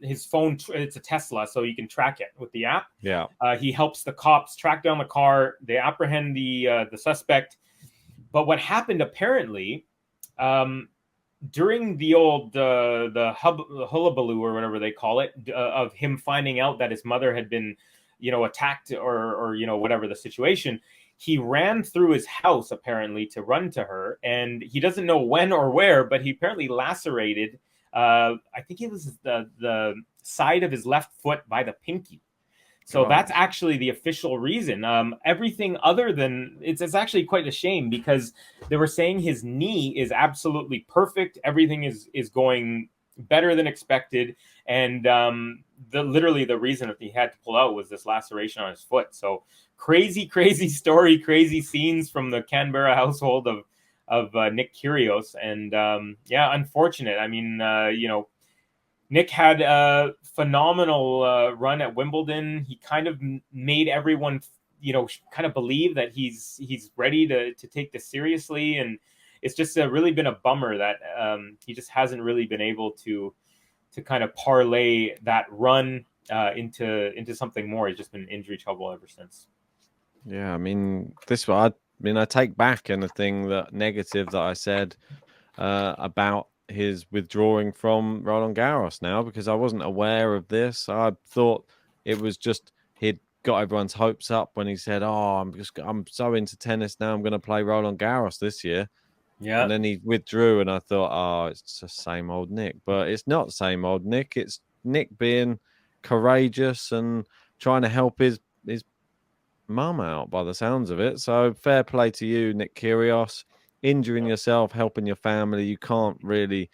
his phone, it's a Tesla, so you can track it with the app. Yeah. He helps the cops track down the car. They apprehend the suspect. But what happened apparently during the old the hullabaloo or whatever they call it of him finding out that his mother had been attacked or whatever the situation, he ran through his house apparently to run to her, and he doesn't know when or where, but he apparently lacerated I think it was the side of his left foot by the pinky. So that's actually the official reason. Everything other than it's actually quite a shame, because they were saying his knee is absolutely perfect. Everything is going better than expected. And literally the reason that he had to pull out was this laceration on his foot. So crazy story, crazy scenes from the Canberra household of Nick Kyrgios. And unfortunate. I mean, Nick had a phenomenal run at Wimbledon. He kind of made everyone, kind of believe that he's ready to take this seriously. And it's just really been a bummer that he just hasn't really been able to kind of parlay that run into something more. He's just been in injury trouble ever since. Yeah, I mean, I take back anything negative that I said about his withdrawing from Roland Garros now, because I wasn't aware of this. I thought it was just he'd got everyone's hopes up when he said, "Oh, I'm so into tennis now. I'm going to play Roland Garros this year." Yeah. And then he withdrew, and I thought, "Oh, it's just same old Nick." But it's not same old Nick. It's Nick being courageous and trying to help his mum out by the sounds of it. So fair play to you, Nick Kyrgios. Injuring yourself, helping your family. You can't really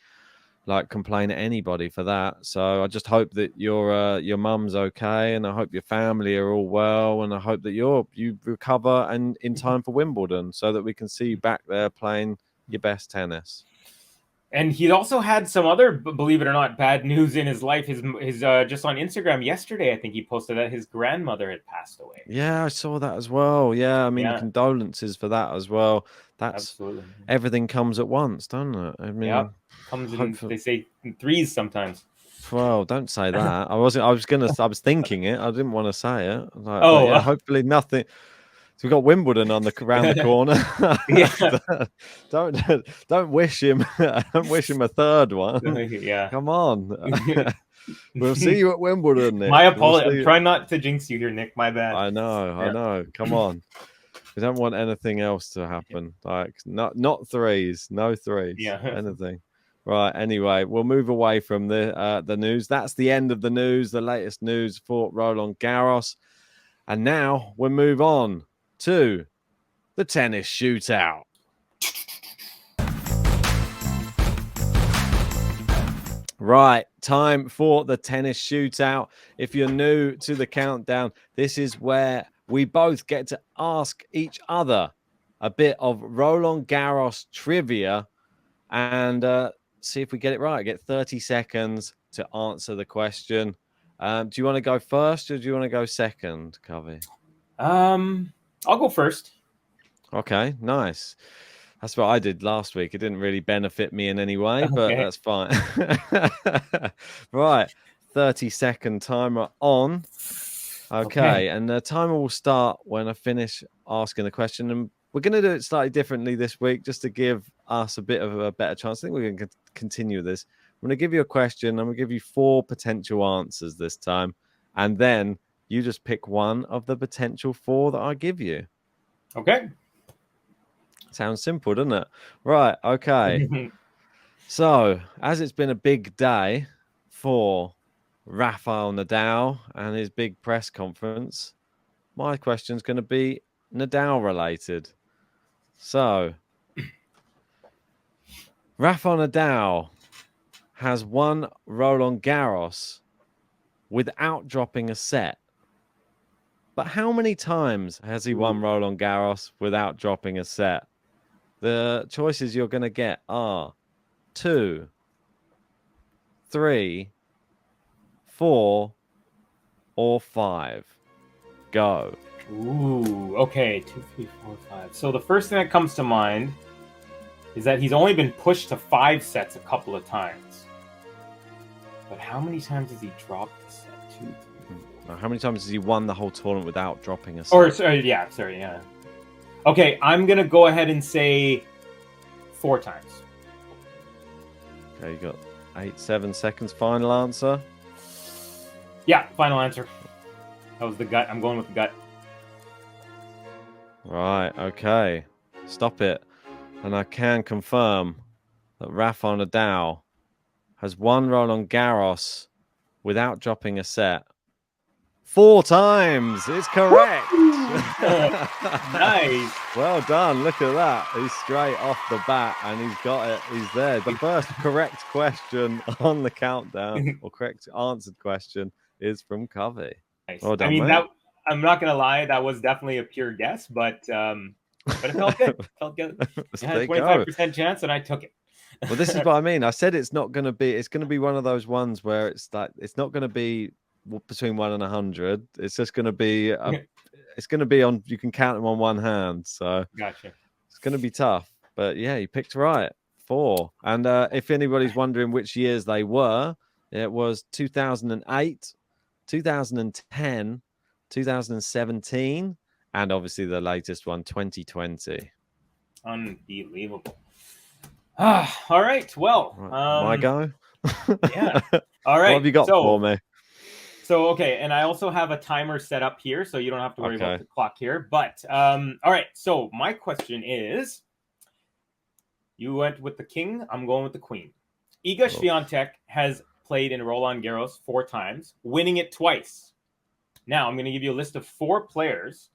complain at anybody for that. So I just hope that your mum's okay, and I hope your family are all well, and I hope that you recover and in time for Wimbledon, so that we can see you back there playing your best tennis. And he also had some other, believe it or not, bad news in his life. His just on Instagram yesterday, I think he posted that his grandmother had passed away. Yeah, I saw that as well. Yeah, I mean, condolences for that as well. That's absolutely, everything comes at once, doesn't it? I mean, comes in, they say, in threes sometimes. Well, don't say that. I was thinking it. I didn't want to say it. Hopefully nothing. So we've got Wimbledon around the corner. Don't wish him. Don't wish him a third one. Yeah, come on. We'll see you at Wimbledon, Nick. My apologies. I'm trying not to jinx you here, Nick. My bad. I know. Come on. We don't want anything else to happen. Like not threes. No threes. Yeah. Anything. Right. Anyway, we'll move away from the news. That's the end of the news. The latest news for Roland Garros, and now we'll move on to the tennis shootout. Right, time for the tennis shootout. If you're new to the countdown, this is where we both get to ask each other a bit of Roland Garros trivia and see if we get it right. Get 30 seconds to answer the question. Do you want to go first or do you want to go second, Covey? I'll go first. Okay, nice. That's what I did last week. It didn't really benefit me in any way, but that's fine. Right, 30-second timer on. Okay, and the timer will start when I finish asking the question. And we're going to do it slightly differently this week, just to give us a bit of a better chance. I think we're going to continue this. I'm going to give you a question. I'm going to give you 4 potential answers this time. And then you just pick one of the potential 4 that I give you. Okay. Sounds simple, doesn't it? Right, okay. So, as it's been a big day for Rafael Nadal and his big press conference, my question's going to be Nadal related. So, Rafael Nadal has won Roland Garros without dropping a set. But how many times has he won Roland Garros without dropping a set? The choices you're going to get are 2, 3, 4, or 5. Go. Ooh, okay. 2, 3, 4, 5. So the first thing that comes to mind is that he's only been pushed to 5 sets a couple of times. But how many times has he dropped the set? 2, 3, 4. How many times has he won the whole tournament without dropping a set? Sorry. Okay, I'm going to go ahead and say 4 times. Okay, you got 7 seconds. Final answer? Yeah, final answer. That was the gut. I'm going with the gut. Right, okay. Stop it. And I can confirm that Rafael Nadal has won Roland Garros without dropping a set 4 times. It's correct. Nice. Well done. Look at that. He's straight off the bat and he's got it. He's there. The first correct question on the countdown, or correct answered question, is from Covey. Nice. Well done, I mean, mate. I'm not going to lie. That was definitely a pure guess, but it felt good. It felt good. I had a 25% chance and I took it. Well, this is what I mean. I said it's not going to be. It's going to be one of those ones where it's like it's not going to be between 1 and 100. It's just going to be. It's going to be on. You can count them on one hand. So gotcha. It's going to be tough. But yeah, you picked right. 4. And if anybody's wondering which years they were, it was 2008, 2010, 2017, and obviously the latest one, 2020. Unbelievable. All right. Well, my go. Yeah. All right. What have you got for me? So, okay, and I also have a timer set up here, so you don't have to worry about the clock here. But, all right, so my question is, you went with the king, I'm going with the queen. Iga Swiatek has played in Roland Garros 4 times, winning it twice. Now, I'm going to give you a list of 4 players,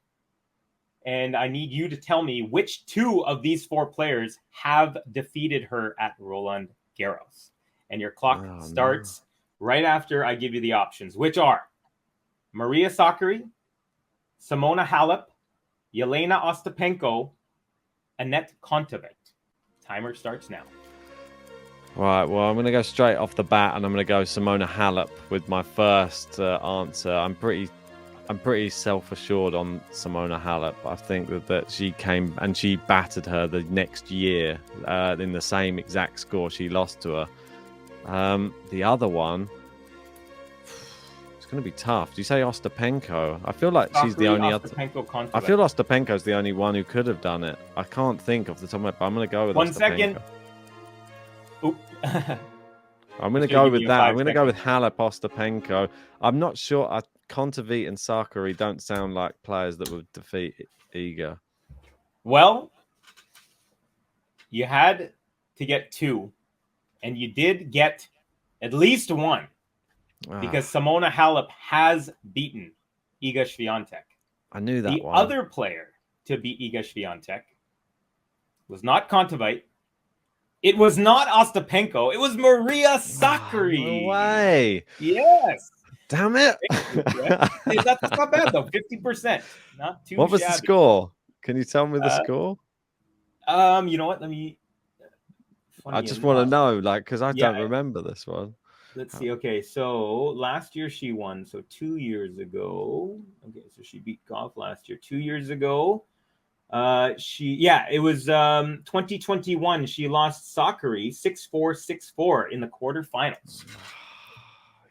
and I need you to tell me which 2 of these 4 players have defeated her at Roland Garros. And your clock starts right after I give you the options, which are Maria Sakkari, Simona Halep, Yelena Ostapenko, Anett Kontaveit. Timer starts now. Right, well, I'm going to go straight off the bat, and I'm going to go Simona Halep with my first answer. I'm pretty self-assured on Simona Halep. I think that she came and she battered her the next year in the same exact score she lost to her. The other one, it's going to be tough. Do you say Ostapenko? I feel like she's the only other. I feel Ostapenko's the only one who could have done it. I can't think off the top of my head, but I'm going to go with 1 Ostapenko. second. I'm going to go with that. I'm going to go with Halep, Ostapenko. I'm not sure. Kontaveit and Sakkari don't sound like players that would defeat Iga. Well, you had to get 2, and you did get at least 1, because Simona Halep has beaten Iga Swiatek. I knew that one. The other player to beat Iga Swiatek was not Kontaveit. It was not Ostapenko. It was Maria Sakkari. No way. Yes. Damn it. That's not bad, though. 50%. Not too What was shabby. the score? Can you tell me the score? You know what? Let me... I just want to know, because I don't remember this one. Let's see. Okay, so last year she won. So 2 years ago. Okay, so she beat Goff last year. 2 years ago. It was 2021. She lost Sakkari 6-4, 6-4 in the quarterfinals.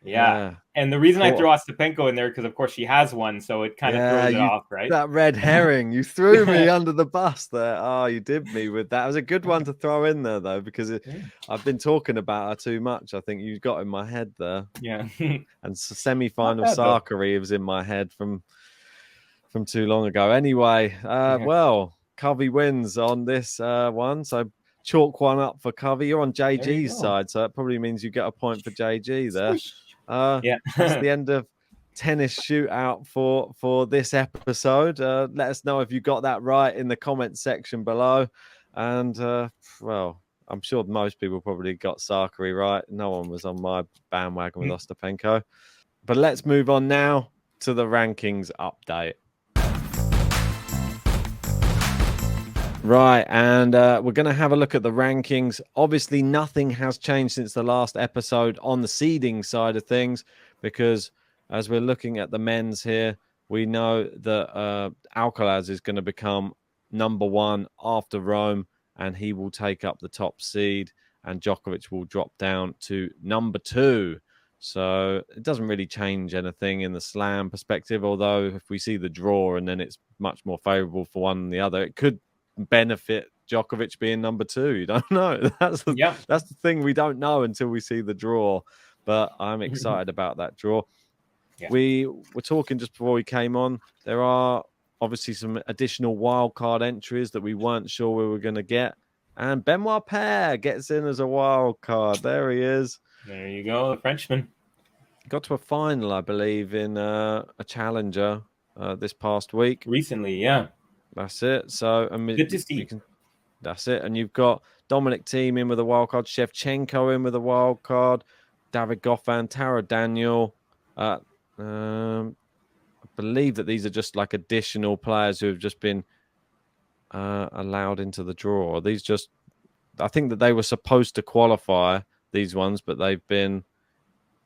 Yeah. And the reason I threw Ostapenko in there, because of course she has one, so it kind of throws it off, right? That red herring, you threw me under the bus there. Oh, you did me with that. It was a good one to throw in there, though, because I've been talking about her too much. I think you got in my head there. Yeah. And semi-final Sakkari was in my head from too long ago. Anyway, well, Covey wins on this one, so chalk one up for Covey. You're on JG's side, so that probably means you get a point for JG there. That's the end of tennis shootout for this episode. Let us know if you got that right in the comment section below. And well, I'm sure most people probably got Sakkari right. No one was on my bandwagon with Ostapenko. But let's move on now to the rankings update. Right, and we're going to have a look at the rankings. Obviously, nothing has changed since the last episode on the seeding side of things, because as we're looking at the men's here, we know that Alcaraz is going to become number 1 after Rome, and he will take up the top seed, and Djokovic will drop down to number 2. So it doesn't really change anything in the slam perspective, although if we see the draw and then it's much more favorable for one than the other, it could benefit Djokovic being number 2. You don't know. That's the thing, we don't know until we see the draw. But I'm excited about that draw. We were talking just before we came on. There are obviously some additional wild card entries that we weren't sure we were going to get. And Benoit Paire gets in as a wild card. There he is. There you go, the Frenchman. Got to a final, I believe, in a challenger this past week. Recently, yeah. That's it. So good to see. That's it. And you've got Dominic Thiem in with a wild card, Shevchenko in with a wild card, David Goffin, Tara Daniel. I believe that these are just like additional players who have just been allowed into the draw. These just, I think that they were supposed to qualify, these ones, but they've been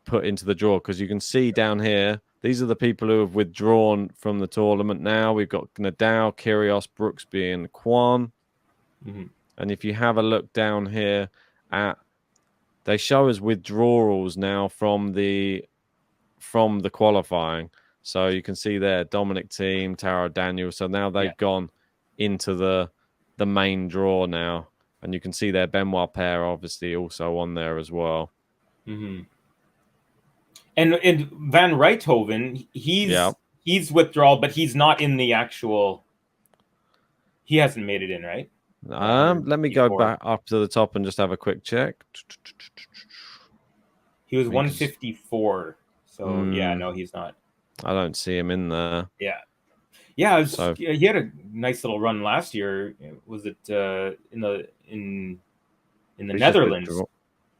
put into the draw, because you can see down here, these are the people who have withdrawn from the tournament now. We've got Nadal, Kyrgios, Brooksby, and Kwon. Mm-hmm. And if you have a look down here they show us withdrawals now from the qualifying. So you can see there, Dominic Thiem, Tara Daniel. So now they've gone into the main draw now. And you can see there, Benoit Paire obviously also on there as well. Mm-hmm. And Van Rijthoven, he's withdrawal, but he's not in the actual. He hasn't made it in, right? Let me go back up to the top and just have a quick check. He was 154. So yeah, no, he's not. I don't see him in there. Yeah. He had a nice little run last year. Was it in the Netherlands?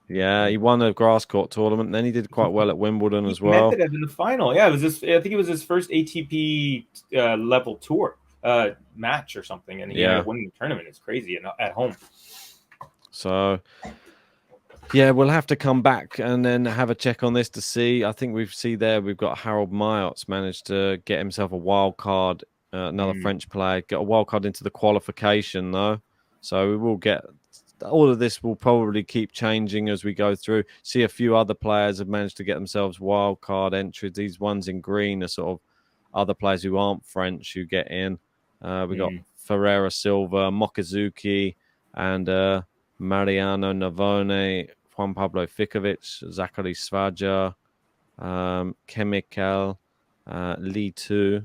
Yeah, he won a grass court tournament. Then he did quite well at Wimbledon as well. Medvedev in the final. Yeah, I think it was his first ATP level tour match or something, and he ended up winning the tournament. It's crazy at home. So, yeah, we'll have to come back and then have a check on this to see. I think we've got Harold Mayot's managed to get himself a wild card. Another French player got a wild card into the qualification though, so we will get. All of this will probably keep changing as we go through. See, a few other players have managed to get themselves wild card entries. These ones in green are sort of other players who aren't French who get in. We got Ferreira Silva, Mokizuki, and Mariano Navone, Juan Pablo Fickovic, Zachary Svaja, Chemical, Li Tu.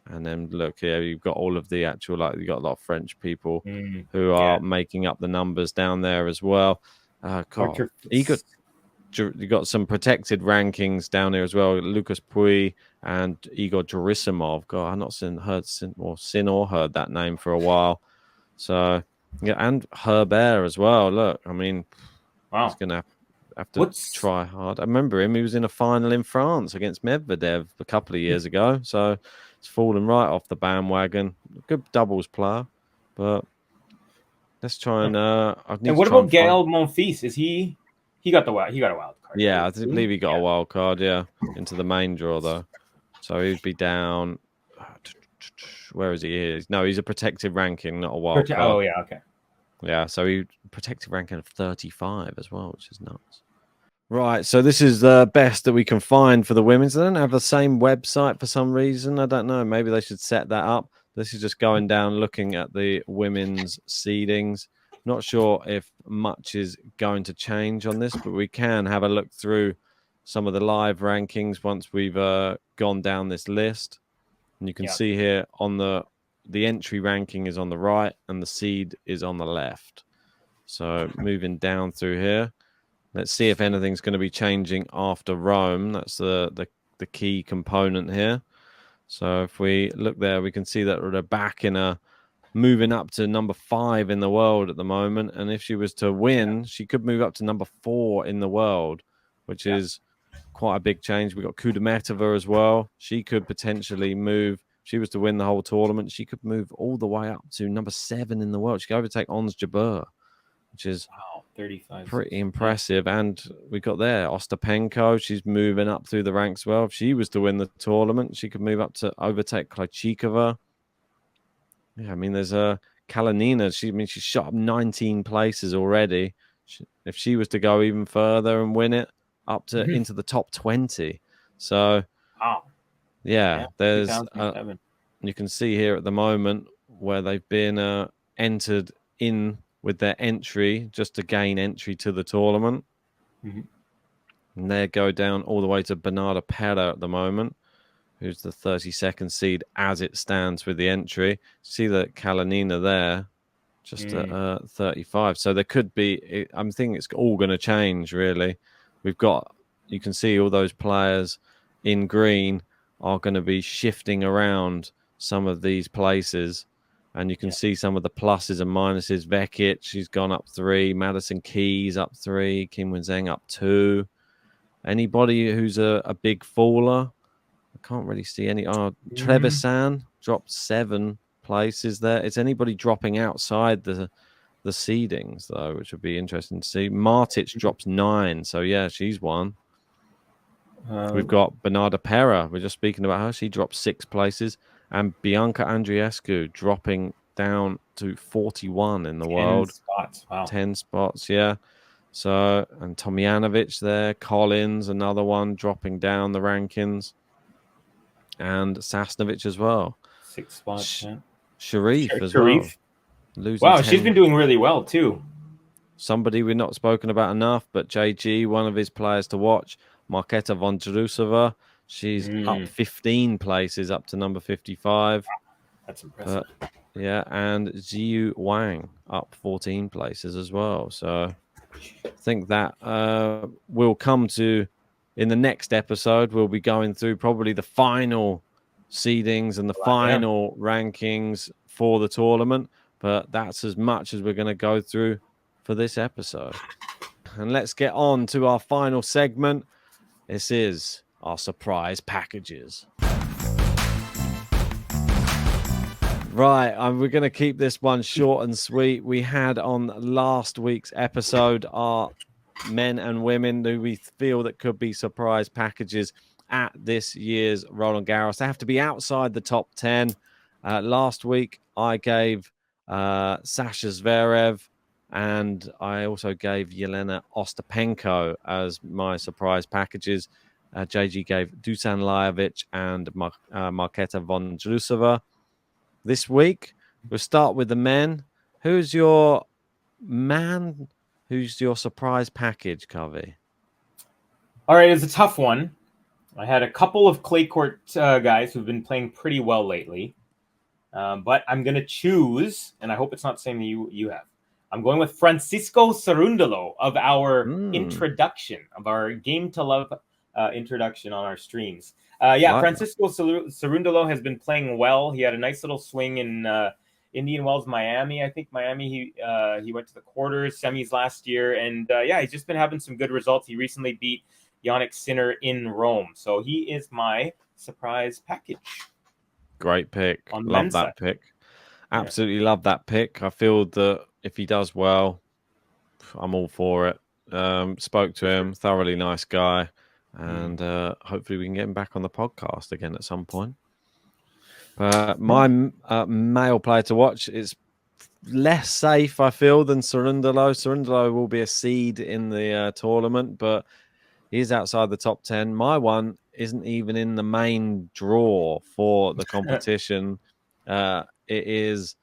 And then look here, you've got all of the actual, you've got a lot of French people who are making up the numbers down there as well. You got some protected rankings down here as well. Lucas Pouille and Igor Gerasimov. God, I've not seen or heard that name for a while. So, yeah, and Herbert as well. Look, I mean, he's going to have to try hard. I remember him. He was in a final in France against Medvedev a couple of years ago. So, it's fallen right off the bandwagon. Good doubles player, but let's try and. And what about Gael Monfils? Is he got a wild card? Yeah, I believe he got a wild card. Yeah, into the main draw though, so he'd be down. Where is he? No, he's a protected ranking, not a wild card. Oh yeah, okay. Yeah, so he protected ranking of 35 as well, which is nuts. Right, so this is the best that we can find for the women's. They don't have the same website for some reason. I don't know. Maybe they should set that up. This is just going down, looking at the women's seedings. Not sure if much is going to change on this, but we can have a look through some of the live rankings once we've gone down this list. And you can see here on the entry ranking is on the right and the seed is on the left. So moving down through here. Let's see if anything's going to be changing after Rome. That's the key component here. So if we look there, we can see that they're back moving up to number 5 in the world at the moment. And if she was to win, she could move up to number 4 in the world, which is quite a big change. We've got Kudermetova as well. She could potentially move. If she was to win the whole tournament, she could move all the way up to number 7 in the world. She could overtake Ons Jabeur, which is 35. Pretty impressive. And we got there Ostapenko. She's moving up through the ranks well. If she was to win the tournament, she could move up to overtake Krejcikova. Yeah, I mean, there's Kalinina. She's shot up 19 places already. If she was to go even further and win it, up to into the top 20. So, there's you can see here at the moment where they've been entered in with their entry just to gain entry to the tournament. And they go down all the way to Bernarda Pera at the moment, who's the 32nd seed as it stands with the entry. See that Kalinina there, just at 35. So there could be, I'm thinking it's all going to change, really. You can see all those players in green are going to be shifting around some of these places. And you can see some of the pluses and minuses. Vekic, she's gone up 3. Madison Keys up 3. Kim Wenzheng up 2. Anybody who's a big faller? I can't really see any. Trevisan dropped 7 places there. Is anybody dropping outside the seedings, though, which would be interesting to see? Martic drops 9. So, yeah, she's one. We've got Bernarda Pera. We're just speaking about her. She dropped 6 places. And Bianca Andreescu dropping down to 41 in the world. 10 spots. Wow. 10 spots, yeah. So, and Tomjanovic there. Collins, another one, dropping down the rankings. And Sasnovich as well. 6 spots, Sharif as well. Wow, she's been doing really well, too. Somebody we've not spoken about enough, but JG, one of his players to watch. Marketa Vondrousova. She's up 15 places, up to number 55. That's impressive. Yeah, and Ziyu Wang up 14 places as well. So I think that will come to in the next episode. We'll be going through probably the final seedings and the final rankings for the tournament. But that's as much as we're going to go through for this episode. And let's get on to our final segment. This is our surprise packages. Right, we're going to keep this one short and sweet. We had on last week's episode our men and women who we feel that could be surprise packages at this year's Roland Garros. They have to be outside the top 10. Last week, I gave Sasha Zverev, and I also gave Yelena Ostapenko as my surprise packages. JG gave Dusan Lajovic and Marketa Vondrousova. This week, we'll start with the men. Who's your man? Who's your surprise package, Covey? All right, it's a tough one. I had a couple of clay court guys who've been playing pretty well lately. But I'm going to choose, and I hope it's not the same you have. I'm going with Francisco Cerundolo of our introduction, of our Game to Love introduction on our streams. Francisco Cerundolo has been playing well. He had a nice little swing in Indian Wells, Miami. I think Miami, he went to the quarters, semis last year. And he's just been having some good results. He recently beat Yannick Sinner in Rome. So he is my surprise package. Great pick. Love that pick. Absolutely love that pick. I feel that if he does well, I'm all for it. Spoke to him, thoroughly nice guy. And hopefully we can get him back on the podcast again at some point. My male player to watch is less safe, I feel, than Cerundolo. Cerundolo will be a seed in the tournament, but he's outside the top 10. My one isn't even in the main draw for the competition. It is,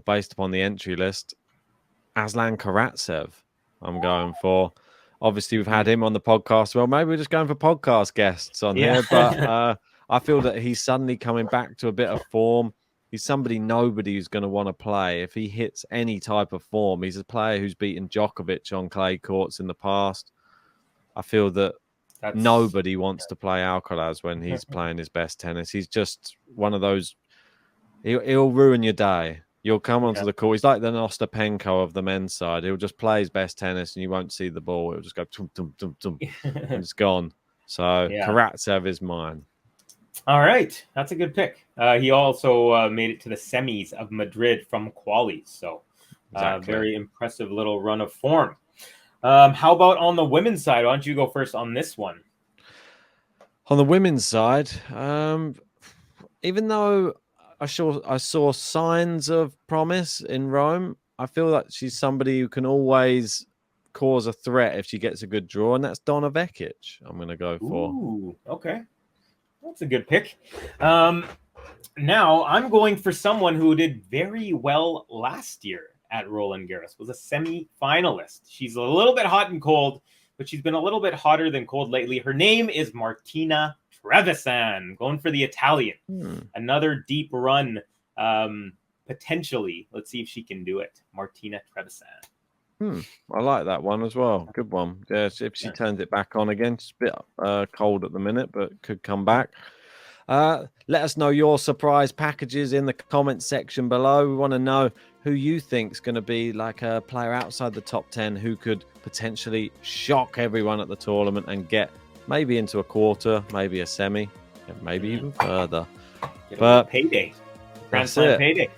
based upon the entry list, Aslan Karatsev I'm going for. Obviously, we've had him on the podcast. Well, maybe we're just going for podcast guests on here. But I feel that he's suddenly coming back to a bit of form. He's somebody nobody's going to want to play. If he hits any type of form, he's a player who's beaten Djokovic on clay courts in the past. I feel that nobody wants to play Alcaraz when he's playing his best tennis. He's just one of those. He'll ruin your day. You'll come onto the court. He's like the Ostapenko of the men's side. He'll just play his best tennis and you won't see the ball. It'll just go tum, tum, tum, tum, and it's gone. So Karatsev is mine. All right. That's a good pick. He also made it to the semis of Madrid from qualies. So very impressive little run of form. How about on the women's side? Why don't you go first on this one? On the women's side, even though I saw signs of promise in Rome, I feel like she's somebody who can always cause a threat if she gets a good draw, and that's Donna Vekic I'm going to go for. Ooh, okay. That's a good pick. Now, I'm going for someone who did very well last year at Roland Garros, was a semi-finalist. She's a little bit hot and cold, but she's been a little bit hotter than cold lately. Her name is Martina Trevisan, going for the Italian. Another deep run, potentially. Let's see if she can do it. Martina Trevisan. I like that one as well. Good one. Yeah, if she turns it back on again, she's a bit cold at the minute, but could come back. Let us know your surprise packages in the comment section below. We want to know who you think is going to be like a player outside the top 10 who could potentially shock everyone at the tournament and get maybe into a quarter, maybe a semi, and maybe even further. But payday. Grand Slam payday.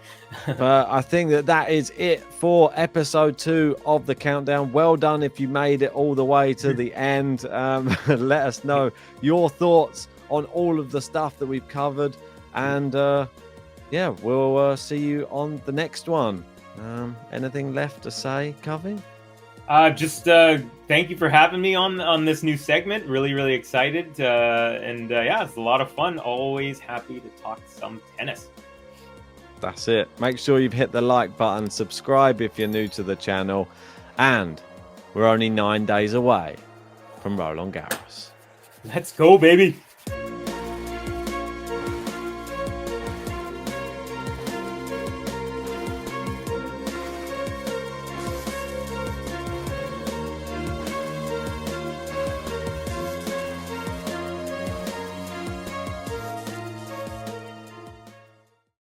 But I think that is it for episode 2 of the countdown. Well done if you made it all the way to the end. Let us know your thoughts on all of the stuff that we've covered. And we'll see you on the next one. Anything left to say, Covey? Just thank you for having me on this new segment. Really, really excited. It's a lot of fun. Always happy to talk some tennis. That's it. Make sure you've hit the like button, subscribe if you're new to the channel, and we're only 9 days away from Roland Garros. Let's go, baby.